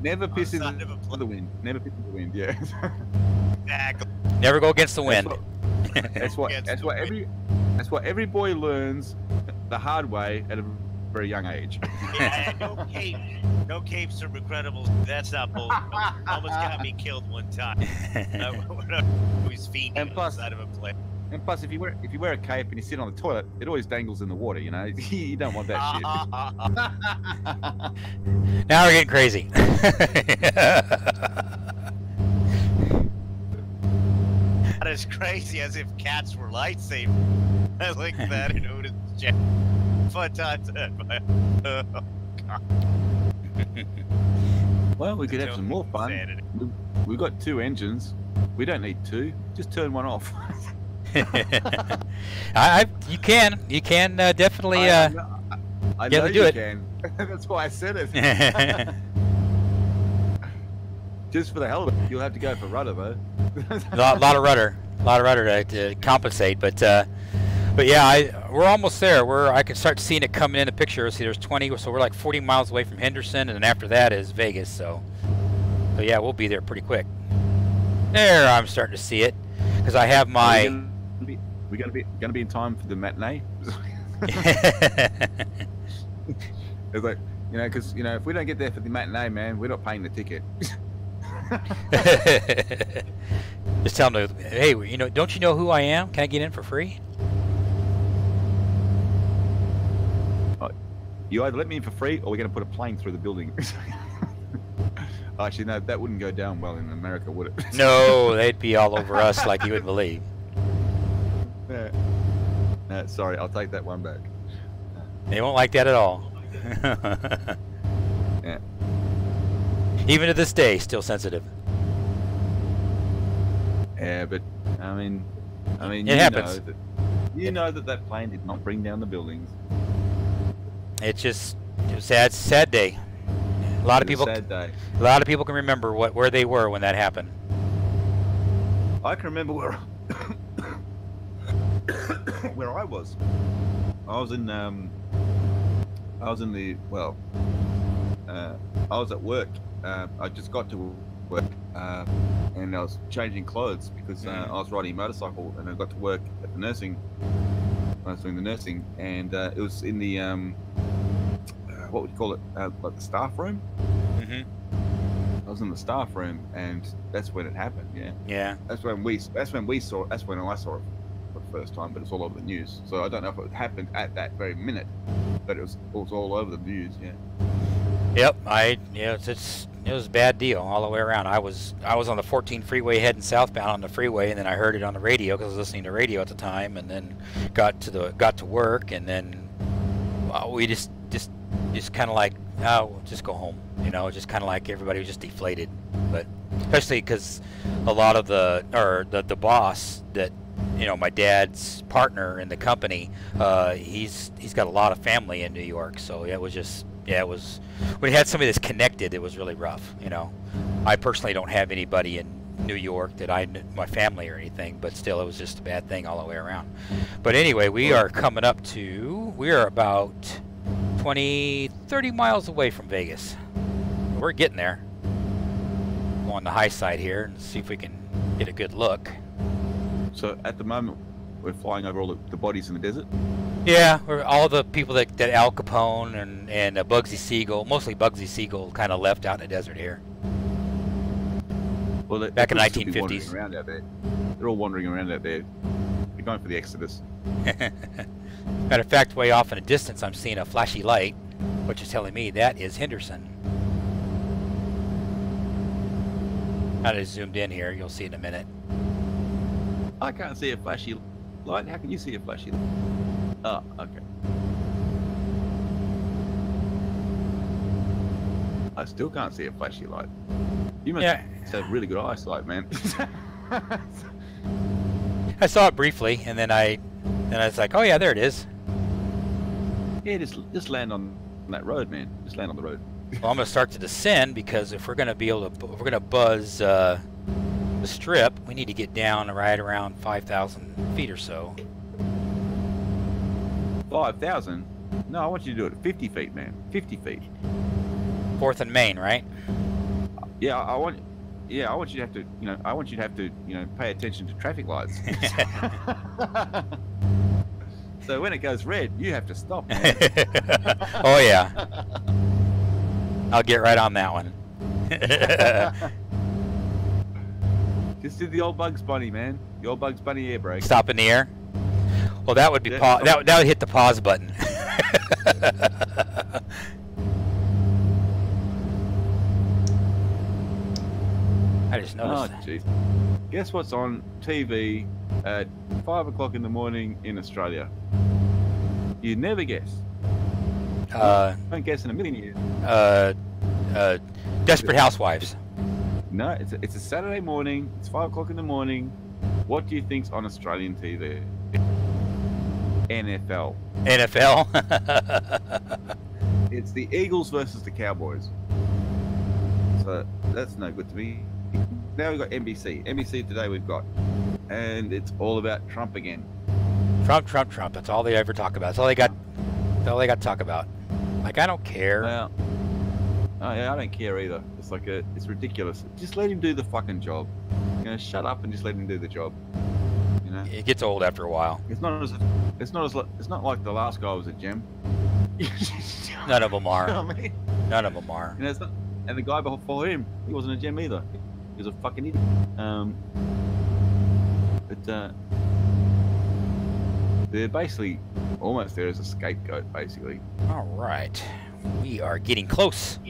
never piss in the wind. Never piss in the wind. Yeah. Exactly. Never go against the wind. That's what every boy learns the hard way at a very young age. Yeah, no capes or incredibles. That's not bull. Almost got me killed one time. Who's fiending And plus- on the side of a plane. And plus, if you wear a cape and you sit on the toilet, it always dangles in the water. You don't want that shit. Now we're getting crazy. That is crazy, as if cats were lightsabers. I like that. Fun times. Well, we could have some more fun. Insanity. We've got 2 engines. We don't need 2. Just turn one off. You can definitely I yeah, know do you it. can. That's why I said it. Just for the hell of it, you'll have to go for rudder though. lot of rudder to compensate, but yeah, we're almost there. I can start seeing it coming in the picture. See, there's 20, so we're like 40 miles away from Henderson, and then after that is Vegas. So yeah, we'll be there pretty quick. There, I'm starting to see it because I have my. We're gonna be in time for the matinee. It's like, because if we don't get there for the matinee, man, we're not paying the ticket. Just tell them, hey, don't you know who I am? Can I get in for free? You either let me in for free, or we're gonna put a plane through the building. Actually, no, that wouldn't go down well in America, would it? No, they'd be all over us like you wouldn't believe. Yeah. No, sorry, I'll take that one back. They won't like that at all. Yeah. Even to this day, still sensitive. Yeah, but I mean, It happens. Know that plane did not bring down the buildings. It was a sad day. A lot of people. Sad day. A lot of people can remember where they were when that happened. I can remember where where I was. I was at work. I just got to work, and I was changing clothes because I was riding a motorcycle, and I got to work at the nursing. I was doing the nursing, and it was in the what would you call it? Like the staff room. Mm-hmm. I was in the staff room, and that's when it happened. Yeah. Yeah. That's when I saw it for the first time, but it's all over the news. So I don't know if it happened at that very minute, but it was all over the news. Yeah. Yep. It was a bad deal all the way around. I was on the 14 freeway heading southbound on the freeway, and then I heard it on the radio because I was listening to radio at the time, and then got to work, and then we just kind of like, we'll just go home. Just kind of like everybody was just deflated. But especially because a lot of the boss that, my dad's partner in the company, he's got a lot of family in New York. So it was just, it was, when you had somebody that's connected, it was really rough. I personally don't have anybody in New York that my family or anything, but still it was just a bad thing all the way around. But anyway, we are about 20-30 miles away from Vegas. We're getting there. Go on the high side here and see if we can get a good look. So at the moment, we're flying over all the bodies in the desert. Yeah, all the people that Al Capone and Bugsy Siegel, mostly Bugsy Siegel, kind of left out in the desert here. Well, back in the still be 1950s. wandering around out there. They're all wandering around out there. They're going for the Exodus. Matter of fact, way off in the distance, I'm seeing a flashy light, which is telling me that is Henderson. I just zoomed in here. You'll see in a minute. I can't see a flashy light. How can you see a flashy light? Oh, okay. I still can't see a flashy light. You must It's a really good eyesight, man. I saw it briefly, and then I was like, oh yeah, there it is. Yeah, just land on that road, man. Just land on the road. Well, I'm gonna start to descend because if we're gonna be able to, if we're gonna buzz the strip, we need to get down right around 5,000 feet or so. 5,000? No, I want you to do it at 50 feet, man. 50 feet. 4th and Main, right? Yeah, I want you to have to, I want you to have to, pay attention to traffic lights. So when it goes red, you have to stop, man. Oh yeah. I'll get right on that one. Just do the old Bugs Bunny, man. The old Bugs Bunny air brake. Stop in the air. Well, that would be that would hit the pause button. I just noticed. Oh, jeez. Guess what's on TV at 5 o'clock in the morning in Australia? You'd never guess. Don't guess in a million years. Desperate Housewives. No, it's a Saturday morning. It's 5 o'clock in the morning. What do you think's on Australian TV? NFL. NFL. It's the Eagles versus the Cowboys. So that's no good to me. Now we've got NBC. NBC today we've got. And it's all about Trump again. Trump. That's all they ever talk about. That's all they got. That's all they got to talk about. Like, I don't care. Well, oh yeah, I don't care either. It's like it's ridiculous. Just let him do the fucking job. Shut up and just let him do the job. It gets old after a while. It's not like the last guy was a gem. None of them are. You know what I mean? None of them are. It's not, and the guy before him, he wasn't a gem either. He was a fucking idiot. They're basically almost there as a scapegoat, basically. All right, we are getting close.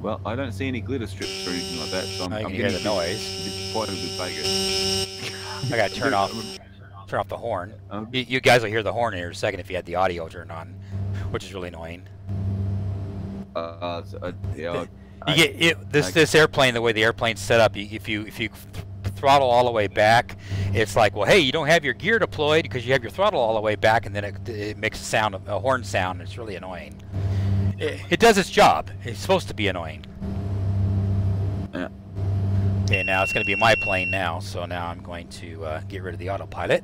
Well, I don't see any glitter strips or anything like that, so I'm can hear the noise. Disappointed with Vegas. I gotta turn off the horn. You guys will hear the horn in a second if you had the audio turned on, which is really annoying. This airplane, the way the airplane's set up, if you throttle all the way back, it's like, well, hey, you don't have your gear deployed because you have your throttle all the way back, and then it makes a horn sound. And it's really annoying. It does its job. It's supposed to be annoying. Yeah. Okay, now it's going to be my plane now, so now I'm going to get rid of the autopilot.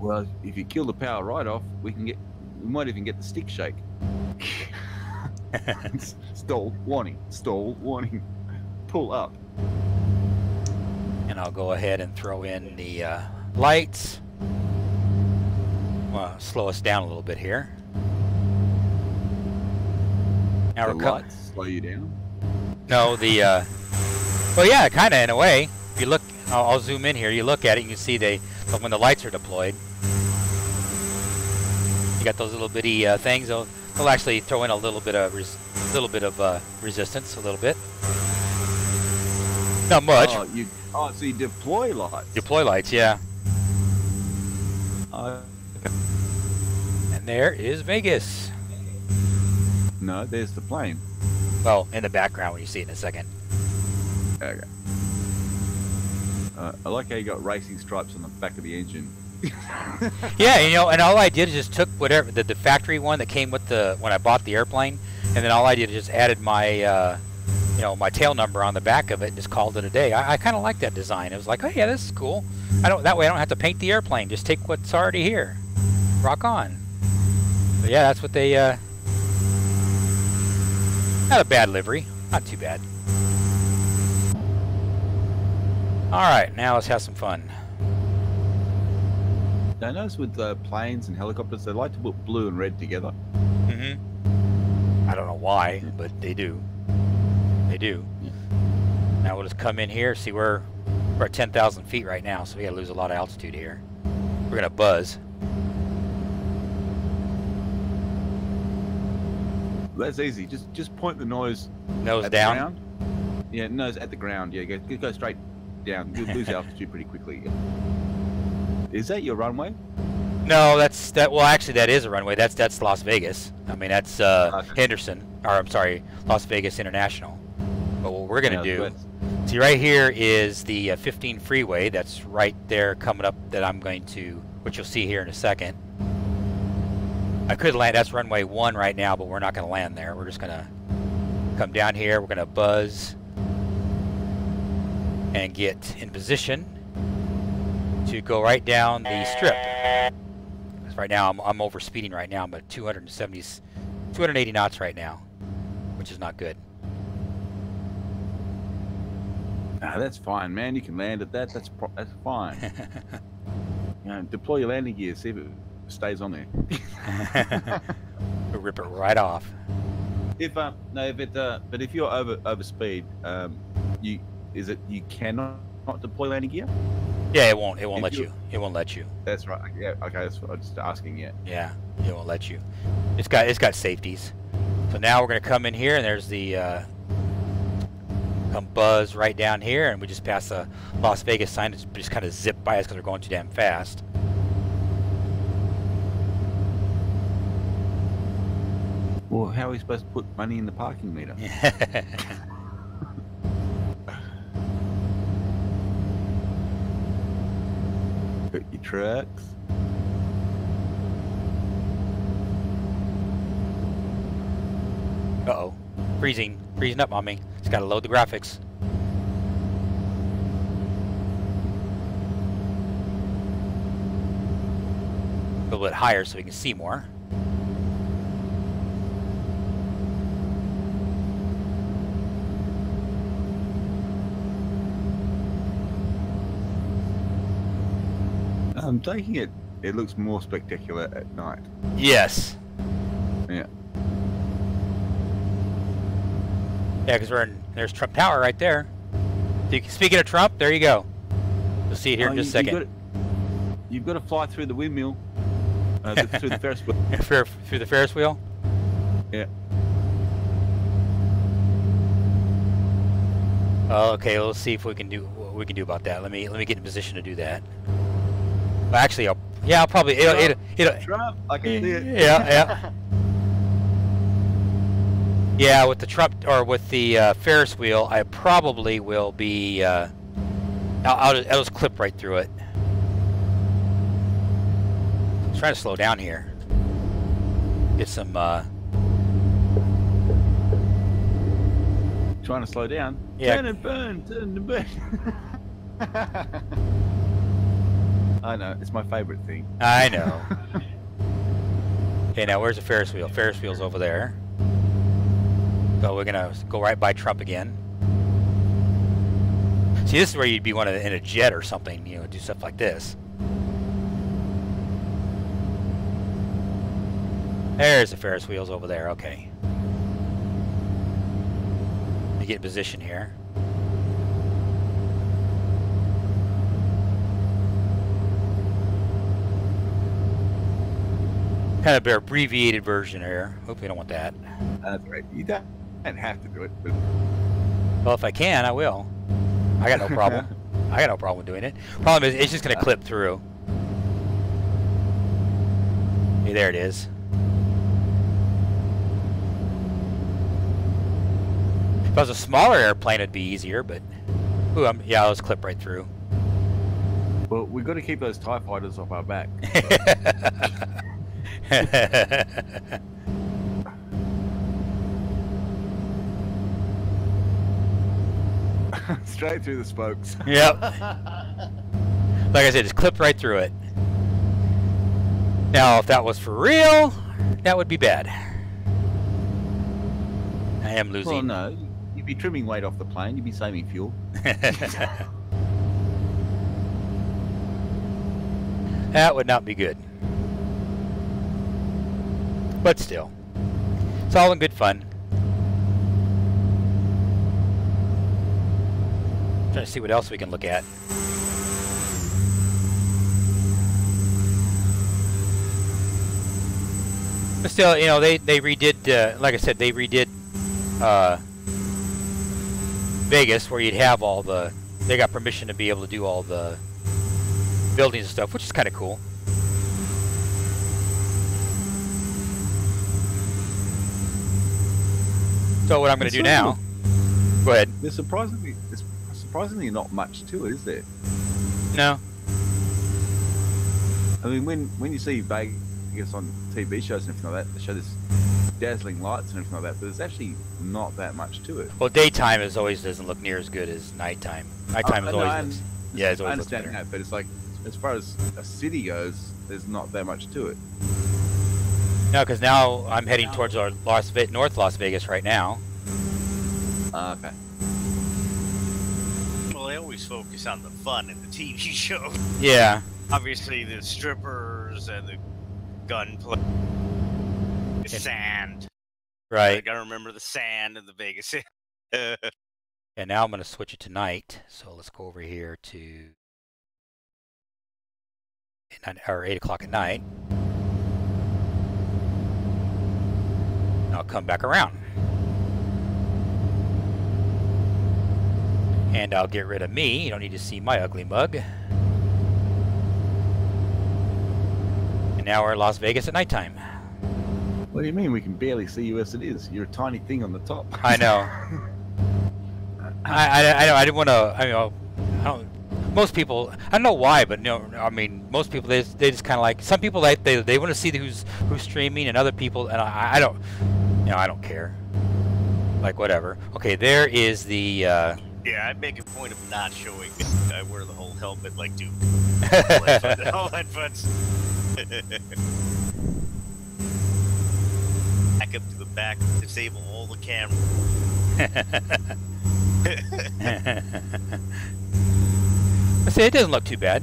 Well, if you kill the power right off, we might even get the stick shake. Stall warning. Pull up. And I'll go ahead and throw in the lights. Well, slow us down a little bit here. Now the lights slow you down? No, well, yeah, kind of in a way. If you look, I'll zoom in here. You look at it, and you see when the lights are deployed. You got those little bitty things. They'll actually throw in a little bit of resistance, a little bit. Not much. So you deploy lights. Deploy lights, yeah. Okay. And there is Vegas. No, there's the plane. Well, in the background when you see it in a second. Okay. I like how you got racing stripes on the back of the engine. Yeah, and all I did is just took whatever the factory one that came with when I bought the airplane, and then all I did is just added my my tail number on the back of it and just called it a day. I kind of like that design. It was like, oh yeah, this is cool. That way I don't have to paint the airplane. Just take what's already here. Rock on. But yeah, that's what they. Not a bad livery. Not too bad. Alright, now let's have some fun. I notice with planes and helicopters, they like to put blue and red together. I don't know why, but they do. They do. Yeah. Now we'll just come in here. See, we're at 10,000 feet right now, so we gotta lose a lot of altitude here. We're gonna buzz. That's easy. Just point the nose Nose down. down. The ground. Yeah, nose at the ground. Yeah, go straight down. You'll lose altitude pretty quickly. Is that your runway? No, well, actually, that is a runway. That's Las Vegas. I mean, that's Henderson. or I'm sorry, Las Vegas International. But what we're gonna Yeah, do, but- see right here is the 15 freeway that's right there coming up that I'm going to, which you'll see here in a second. I could land, that's runway 1 right now, but we're not gonna land there. We're just gonna come down here, we're gonna buzz and get in position to go right down the strip. Because right now I'm over speeding right now. I'm at 280 knots right now, which is not good. Nah, that's fine, man. You can land at that. That's fine. You know, deploy your landing gear. See if it stays on there. We'll rip it right off. But if you're over speed, you cannot not deploy landing gear. Yeah, it won't If let you- you. It won't let you. That's right. Yeah. Okay. That's what I'm just asking. Yeah. Yeah, it won't let you. It's got safeties. So now we're gonna come in here, and there's the come buzz right down here, and we just pass the Las Vegas sign. It's just kind of zip by us because we're going too damn fast. Well, how are we supposed to put money in the parking meter? Got your trucks. Uh-oh. Freezing up on me. Just gotta load the graphics. A little bit higher so we can see more. I'm taking it. It looks more spectacular at night. Yes. Yeah. Yeah, because there's Trump Tower right there. Speaking of Trump, there you go. You'll see it here in just a second. You've got to fly through the windmill, through the Ferris wheel. Through the Ferris wheel? Yeah. Oh, okay, let's see if we can do what we can do about that. Let me get in position to do that. Well, actually, I'll probably it'll Trump, I can see it. Yeah. Yeah, with the Trump or with the Ferris wheel, I probably will be. I'll just clip right through it. I'm trying to slow down here. Get some. Trying to slow down. Yeah. Turn and burn. Turn and burn. I know. It's my favorite thing. I know. Okay, now where's the Ferris wheel? Ferris wheel's over there. So we're gonna go right by Trump again. See, this is where you'd be in a jet or something, you know, do stuff like this. There's the Ferris wheels over there. Okay. Let me get in position here. Kind of an abbreviated version here. Hope you don't want that. That's right. You don't have to do it, but Well, if I can, I will. I got no problem. I got no problem doing it. Problem is, it's just going to clip through. Hey, there it is. If I was a smaller airplane, it'd be easier, but... Ooh, yeah, I'll just clip right through. well, we've got to keep those TIE fighters off our back. Straight through the spokes. Yep. Like I said, just clip right through it. Now, if that was for real, that would be bad. I am losing. Well, no. You'd be trimming weight off the plane. You'd be saving fuel. That would not be good. But still, it's all in good fun. Trying to see what else we can look at. But still, you know, they redid, like I said, they redid Vegas, where you'd have all the, they got permission to be able to do all the buildings and stuff, which is kind of cool. So what I'm going to do now? Go ahead. There's surprisingly not much to it, is there? No. I mean, when you see Vegas on TV shows and everything like that, they show this dazzling lights and everything like that, but there's actually not that much to it. Well, daytime always doesn't look near as good as nighttime. Nighttime is always it's always I understand better. that, but it's like as far as a city goes, there's not that much to it. No, because now I'm heading towards our North Las Vegas right now. Okay. Well, they always focus on the fun in the TV show. Yeah. Obviously, the strippers and the gunplay, the sand. Right. I gotta remember the sand in the Vegas. And now I'm going to switch it to night. So let's go over here to 8 o'clock at night. And I'll come back around. And I'll get rid of me. You don't need to see my ugly mug. And now we're in Las Vegas at nighttime. What do you mean? We can barely see you as it is. You're a tiny thing on the top. I know. I didn't want to. I don't. Most people, I don't know why, but I mean, most people they just kind of like. Some people they want to see who's streaming, and other people, and I don't. I don't care. Like whatever. Okay, there is the. Yeah, I'd make a point of not showing. I wear the whole helmet like Duke. All headphones. Back up to the back, disable all the cameras. See, it doesn't look too bad.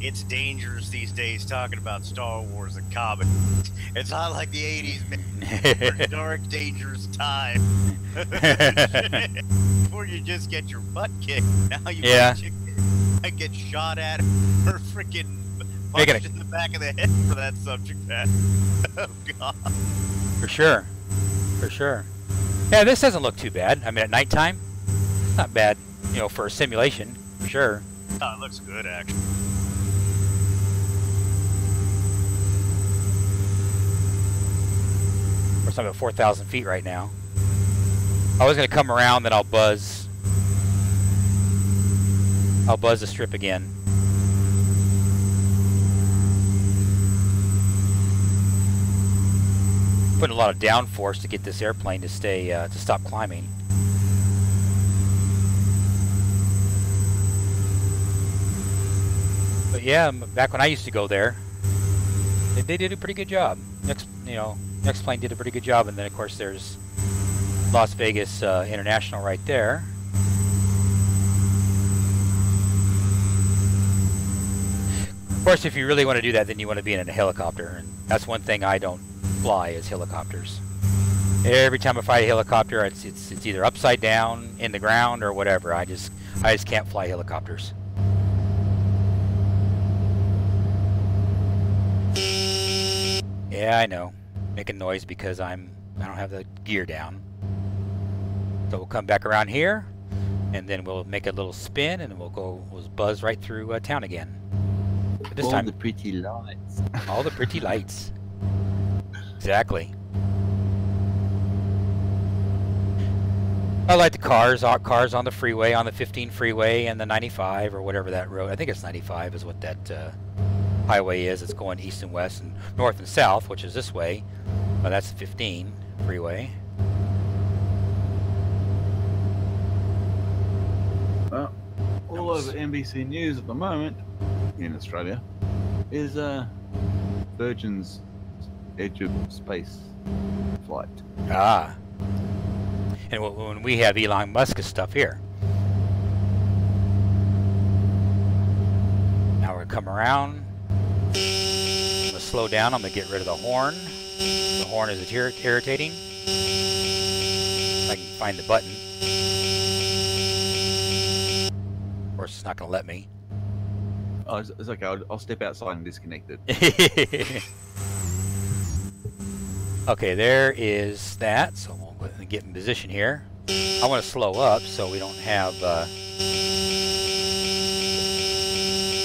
It's dangerous these days talking about Star Wars and comics. It's not like the 80s, man. It's a dark, dangerous time. Before you just get your butt kicked. Now you might get shot at or freaking punched in the back of the head for that subject matter. Oh, God. For sure. For sure. Yeah, this doesn't look too bad. I mean, at nighttime, not bad, for a simulation, for sure. Oh, it looks good, actually. We're talking about 4,000 feet right now. I was going to come around, then I'll buzz. I'll buzz the strip again. Putting a lot of downforce to get this airplane to stay to stop climbing. But yeah, back when I used to go there, they did a pretty good job. Next plane did a pretty good job, and then of course there's Las Vegas International right there. Of course, if you really want to do that, then you want to be in a helicopter, and that's one thing I don't fly is helicopters. Every time I fly a helicopter, it's either upside down, in the ground, or whatever. I just can't fly helicopters. Yeah, I know. Making noise because I don't have the gear down. So we'll come back around here, and then we'll make a little spin, and we'll buzz right through town again. But this time, the pretty lights. All the pretty lights. Exactly. I like the cars on the freeway, on the 15 freeway, and the 95 or whatever that road. I think it's 95 is what that highway is. It's going east and west and north and south, which is this way. Well, that's the 15 freeway. Well, all over NBC News at the moment in Australia is Virgin's Edge of Space flight. Ah. And when we have Elon Musk's stuff here. Now we're going to come around. I'm going to slow down. I'm going to get rid of the horn. The horn is irritating. If I can find the button. Of course, it's not going to let me. Oh, it's okay. I'll step outside and disconnect it. Okay, there is that. So we'll go ahead and get in position here. I want to slow up so we don't have.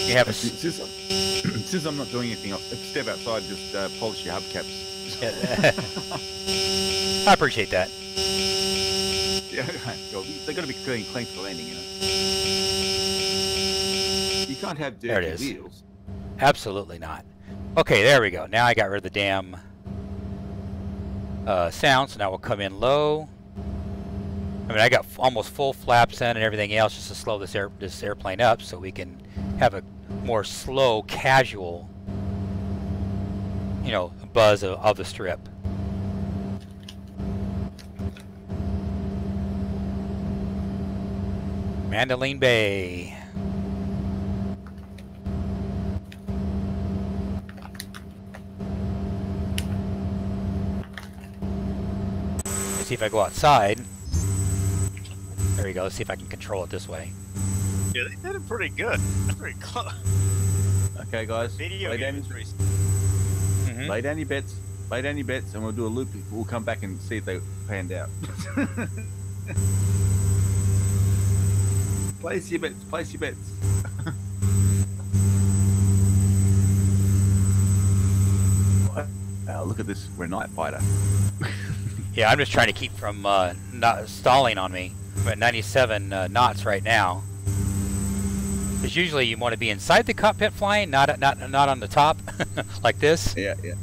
You have a. Since I'm not doing anything, I'll step outside and just polish your hubcaps. I appreciate that. Yeah, well, they're going to be clean for landing, you know. You can't have There it dirty is. wheels. Absolutely not. Okay, there we go. Now I got rid of the damn sound, so now we'll come in low. I mean, I got almost full flaps in and everything else just to slow this airplane up so we can have a more slow, casual, you know, buzz of the strip. Mandalay Bay. Let's see if I go outside. There we go. Let's see if I can control it this way. Yeah, they did it pretty good. Pretty close. Okay, guys. Video lay, game down, is pretty... lay down your bets. Lay down your bets, and we'll do a loop. We'll come back and see if they panned out. Place your bets. Place your bets. Wow, look at this. We're a night fighter. Yeah, I'm just trying to keep from not stalling on me. I'm at 97 knots right now. Because usually you want to be inside the cockpit flying, not on the top, like this. Yeah, yeah.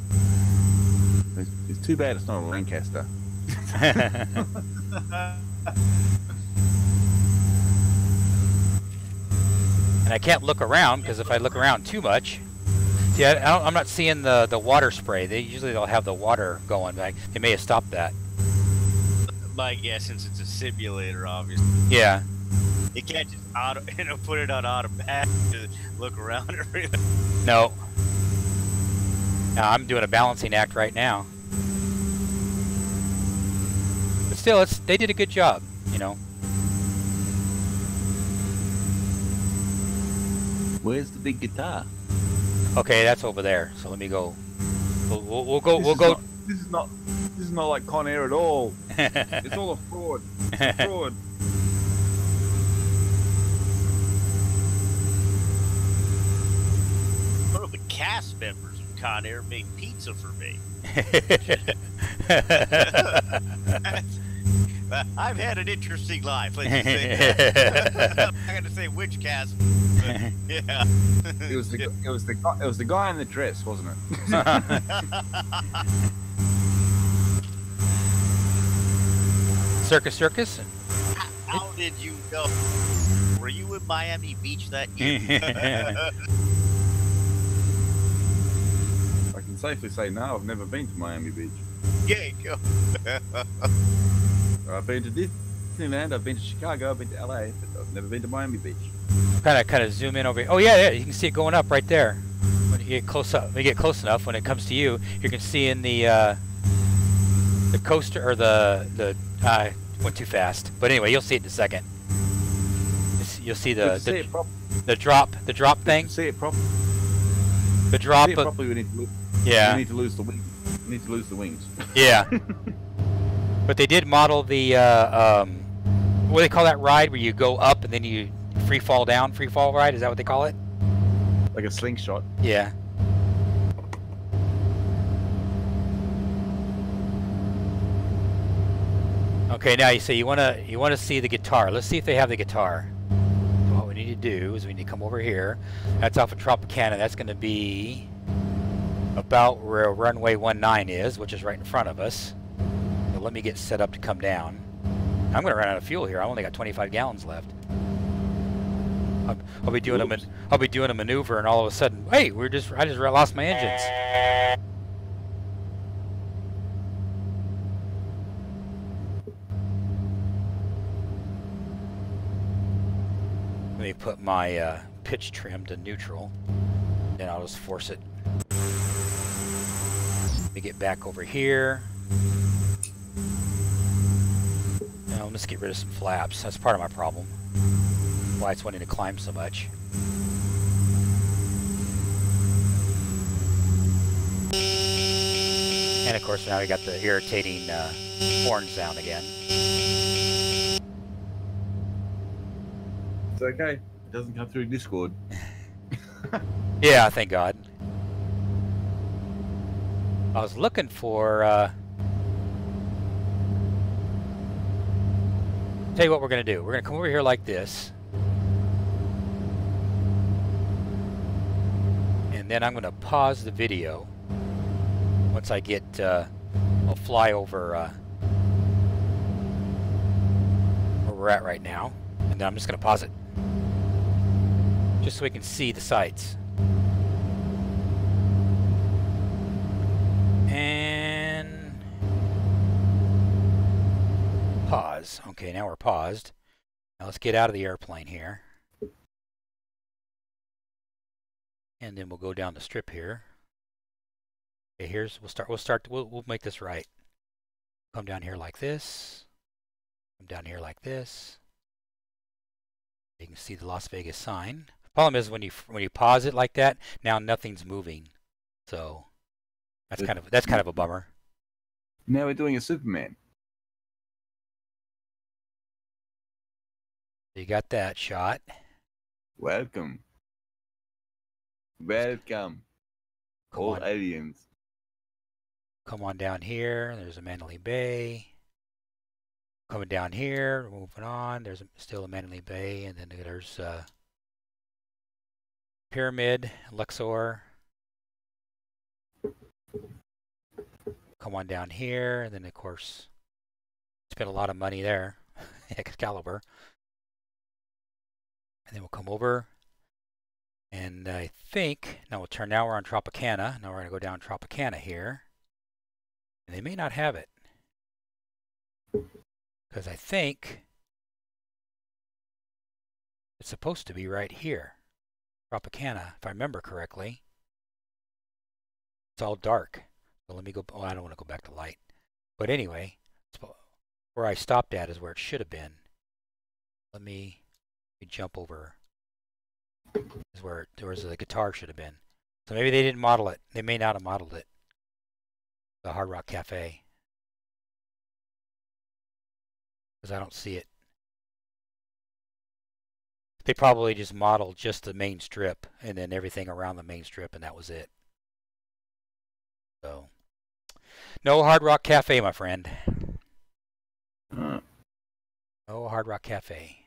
It's too bad it's not a Lancaster. And I can't look around because if I look around too much, see, I'm not seeing the water spray. They'll have the water going. But they may have stopped that. My guess, since it's a simulator, obviously. Yeah. You can't just put it on automatic to look around or everything. No. I'm doing a balancing act right now. But still, they did a good job, you know. Where's the big guitar? Okay, that's over there. So let me go. We'll go. This is not like Con Air at all. It's all a fraud. It's a fraud. One of the cast members of Con Air made pizza for me. I've had an interesting life. Let's just say that. I'm not going to say which cast. But yeah. It was the guy in the dress, wasn't it? Circus. How did you know? Were you in Miami Beach that year? I can safely say no. I've never been to Miami Beach. Yeah, you go. I've been to Disneyland. I've been to Chicago. I've been to LA, but I've never been to Miami Beach. Kind of zoom in over here. Oh yeah, you can see it going up right there. When you get close up, when you get close enough, when it comes to you, you can see in the coaster or the went too fast. But anyway, you'll see it in a second. You'll see the drop thing. See it properly. The drop. See it properly. We need to lose. Yeah. We need to lose the wings. We need to lose the wings. Yeah. But they did model the what do they call that ride where you go up and then you free fall ride? Is that what they call it? Like a slingshot. Yeah. Okay, now you say you want to see the guitar. Let's see if they have the guitar. So what we need to do is we need to come over here. That's off of Tropicana. That's going to be about where runway 19 is, which is right in front of us. So let me get set up to come down. I'm going to run out of fuel here. I only got 25 gallons left. I'll be doing a maneuver, and all of a sudden, hey, I just lost my engines. Let me put my pitch trim to neutral, then I'll just force it. Let me get back over here. Now let's get rid of some flaps. That's part of my problem. Why it's wanting to climb so much. And of course now we got the irritating horn sound again. It's okay. It doesn't come through Discord. Yeah, thank God. I was looking for Tell you what we're going to do. We're going to come over here like this. And then I'm going to pause the video. Once I get, I'll fly over where we're at right now. And then I'm just going to pause it. Just so we can see the sights. And pause. Okay, now we're paused. Now let's get out of the airplane here. And then we'll go down the strip here. Okay, we'll make this right. Come down here like this. Come down here like this. You can see the Las Vegas sign. Problem is when you pause it like that, now nothing's moving. So that's kind of a bummer. Now we're doing a Superman. You got that shot. Welcome. Welcome. All aliens. Come on down here. There's a Mandalay Bay. Coming down here, moving on. There's still a Mandalay Bay, and then there's Pyramid, Luxor. Come on down here, and then of course, spent a lot of money there. Excalibur. And then we'll come over, and I think now we're on Tropicana. Now we're going to go down Tropicana here, and they may not have it because I think it's supposed to be right here, Tropicana, if I remember correctly. It's all dark. So let me go. Oh, I don't want to go back to light. But anyway, where I stopped at is where it should have been. Let me jump over. Is where the guitar should have been. So maybe they didn't model it. They may not have modeled it. The Hard Rock Cafe. Because I don't see it. They probably just modeled just the main strip and then everything around the main strip, and that was it. So, no Hard Rock Cafe, my friend. No Hard Rock Cafe.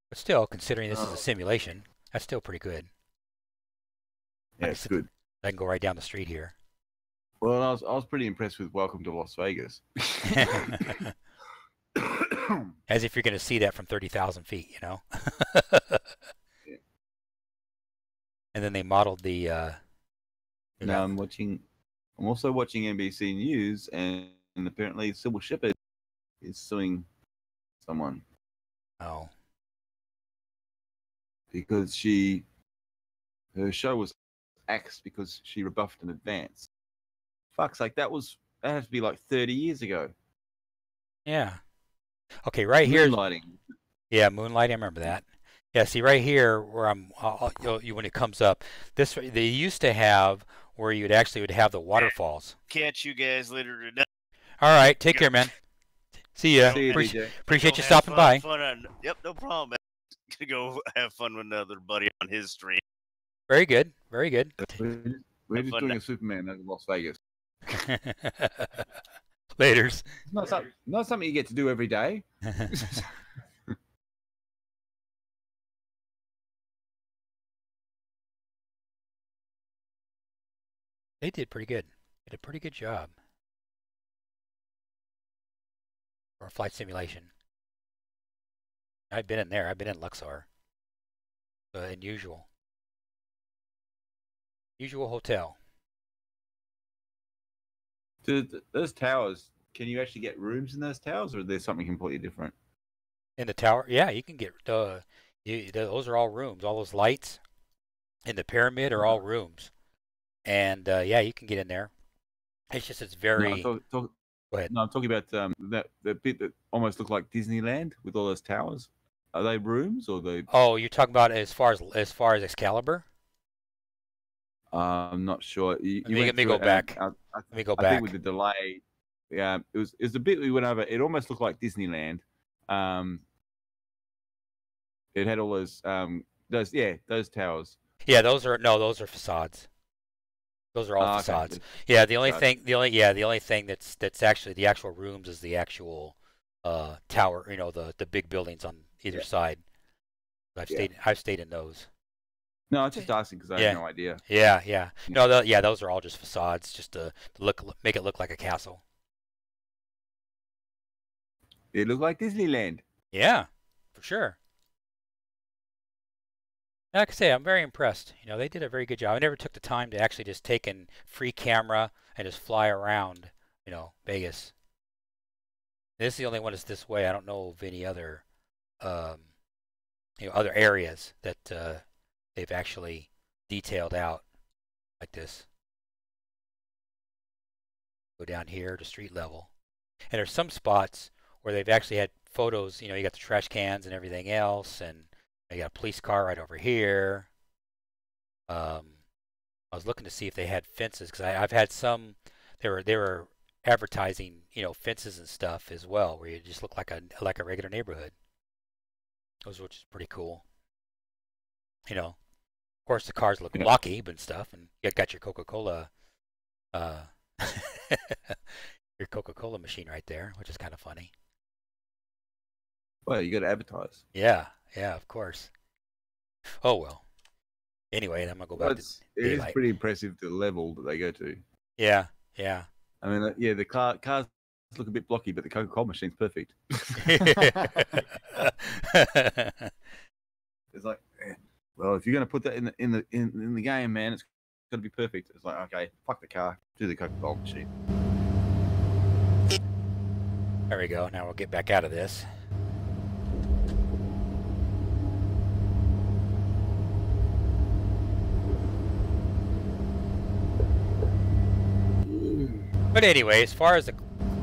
But still, considering this is a simulation, that's still pretty good. Yeah, it's good. I can go right down the street here. Well, I was pretty impressed with Welcome to Las Vegas. As if you're going to see that from 30,000 feet, you know? Yeah. And then they modeled the... now I'm also watching NBC News, and apparently Sybil Shepherd is suing someone. Oh. Because her show was axed because she rebuffed in advance. Fuck's sake, that has to be like 30 years ago. Yeah. Okay, right here. Moonlighting. Yeah, Moonlighting. I remember that. Yeah, see right here where when it comes up, they used to have where you would have the waterfalls. Catch you guys later today. All right, take care, man. See ya. See you, DJ. Appreciate you stopping by. Yep, no problem. Man. Gonna go have fun with another buddy on his stream. Very good. Very good. We're just doing a Superman over Las Vegas. Laters. It's not something you get to do every day. They did pretty good. Did a pretty good job for a flight simulation. I've been in there. I've been in Luxor. Unusual hotel. Those towers, can you actually get rooms in those towers, or is there something completely different? In the tower? Yeah, you can get those are all rooms. All those lights in the pyramid are all rooms. And yeah, you can get in there. It's just very... Go ahead. No, I'm talking about the bit that almost looked like Disneyland with all those towers. Are they rooms or they? Oh, you're talking about as far as Excalibur? I'm not sure. Let me go back. Let me go back. I think with the delay, yeah, it was the bit we went over. It almost looked like Disneyland. It had all those towers. Yeah, those are facades. Those are all Okay. facades. Yeah, the only Got thing, the only thing that's actually the actual rooms is the actual tower. You know, the big buildings on either side. I've stayed in those. No, I'm just asking because I Yeah. have no idea. Yeah. Yeah. No, those are all just facades, just to make it look like a castle. They look like Disneyland. Yeah, for sure. Like I say, I'm very impressed. You know, they did a very good job. I never took the time to actually just take in free camera and just fly around, you know, Vegas. This is the only one that's this way. I don't know of any other, other areas that they've actually detailed out like this. Go down here to street level. And there's some spots where they've actually had photos, you know, you got the trash cans and everything else, and you got a police car right over here. I was looking to see if they had fences, because I've had some, they were advertising, you know, fences and stuff as well, where you just look like a regular neighborhood. Which is pretty cool. You know, of course the cars look blocky and stuff, and you got your Coca-Cola your Coca-Cola machine right there, which is kind of funny. Well, you got to advertise. Yeah, of course. Oh well. Anyway, I'm gonna go back to It daylight. is pretty impressive the level that they go to. Yeah. I mean, the cars look a bit blocky, but the Coca-Cola machine's perfect. It's like, well, if you're going to put that in the game, man, it's got to be perfect. It's like, okay, fuck the car, do the Coca-Cola machine. There we go. Now we'll get back out of this. But anyway, as far as the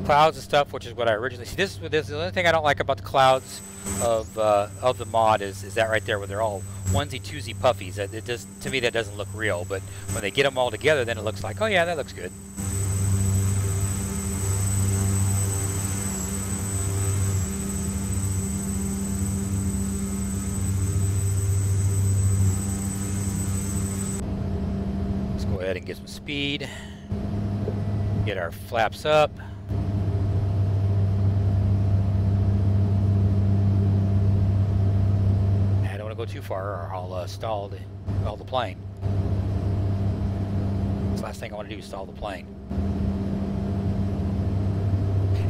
clouds and stuff, which is what I originally see, this is the only thing I don't like about the clouds of the mod is that right there, where they're all onesie twosie puffies. It does, to me, that doesn't look real. But when they get them all together, then it looks like, oh yeah, that looks good. Let's go ahead and get some speed. Get our flaps up. I don't want to go too far, or I'll stall the plane. That's the last thing I want to do is stall the plane.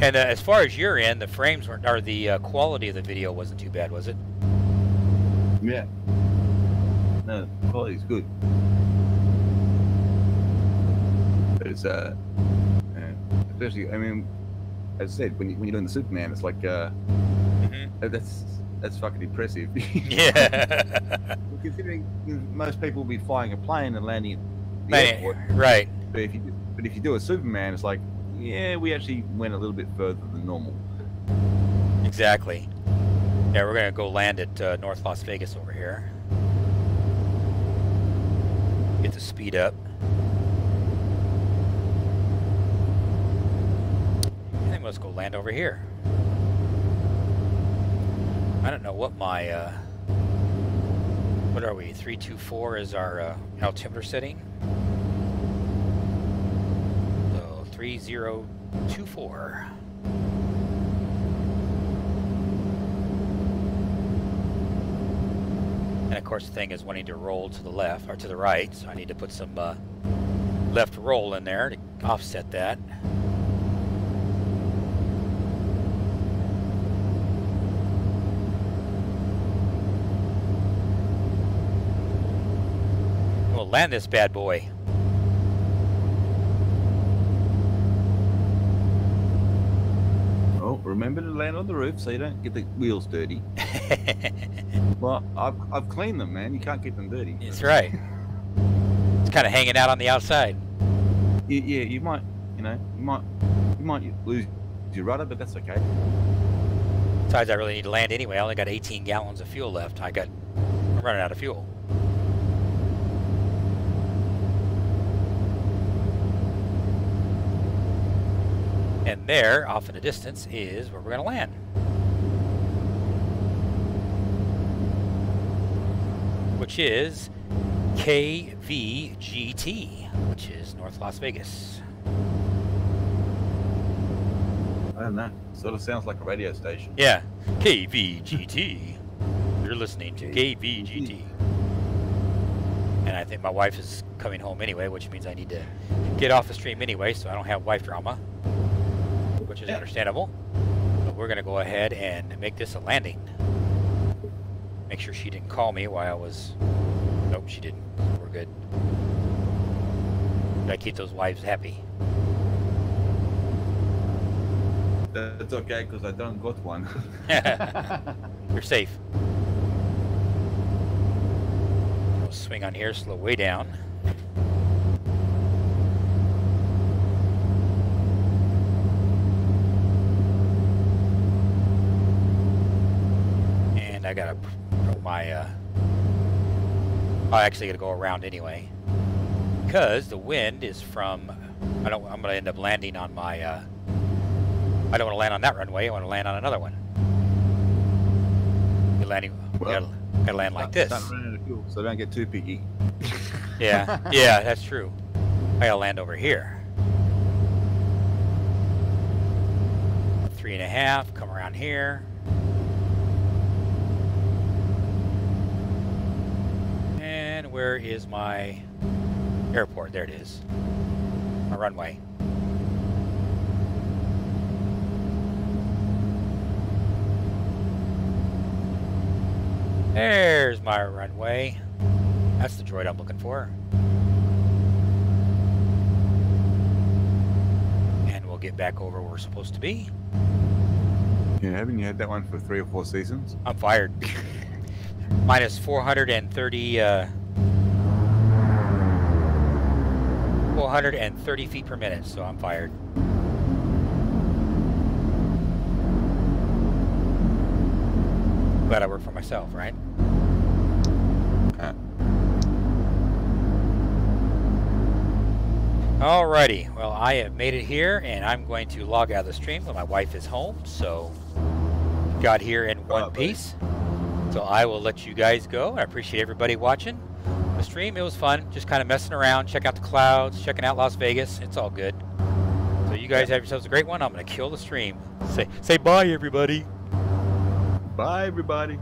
And as far as your end, the frames weren't, or the quality of the video wasn't too bad, was it? Yeah. No, the quality's good. But it's especially, I mean, as I said, when you're doing the Superman, it's like that's fucking impressive. Yeah. Considering most people will be flying a plane and landing at the airport. Right. But if you do a Superman, it's like, yeah, we actually went a little bit further than normal. Exactly. Yeah, we're gonna go land at North Las Vegas over here. Get the speed up. I think let's go land over here. I don't know what my what are we? 324 is our altimeter setting. So 3024. And of course the thing is wanting to roll to the left or to the right, so I need to put some left roll in there to offset that. We'll land this bad boy. Oh, remember to land on the roof so you don't get the wheels dirty. Well, I've cleaned them, man. You can't get them dirty. That's right. It's kind of hanging out on the outside. Yeah, you might lose your rudder, but that's okay. Besides, I really need to land anyway. I only got 18 gallons of fuel left. I'm running out of fuel. And there, off in the distance, is where we're going to land. Which is KVGT, which is North Las Vegas. I don't know. Sort of sounds like a radio station. Yeah, KVGT. You're listening to KVGT. And I think my wife is coming home anyway, which means I need to get off the stream anyway, so I don't have wife drama, which is understandable. But we're going to go ahead and make this a landing. Make sure she didn't call me while I was... Nope, she didn't. We're good. Gotta keep those wives happy. That's okay, because I don't got one. You're safe. We'll swing on here, slow way down. And I gotta put my I actually gotta go around anyway, because the wind is from. I'm gonna end up landing on my. I don't want to land on that runway. I want to land on another one. You're landing. Well, gotta land like this. So don't get too picky. Yeah, yeah, that's true. I gotta land over here. 3.5. Come around here. And where is my airport? There it is. My runway. There's my runway. That's the droid I'm looking for. And we'll get back over where we're supposed to be. Yeah, haven't you had that one for 3 or 4 seasons? I'm fired. Minus 430, 430 feet per minute, so I'm fired. Glad I work for myself, right? Alrighty, well, I have made it here, and I'm going to log out of the stream when my wife is home, so got here in one piece. So I will let you guys go. I appreciate everybody watching the stream. It was fun, just kind of messing around, check out the clouds, checking out Las Vegas. It's all good. So you guys have yourselves a great one. I'm going to kill the stream. Say bye, everybody. Bye, everybody.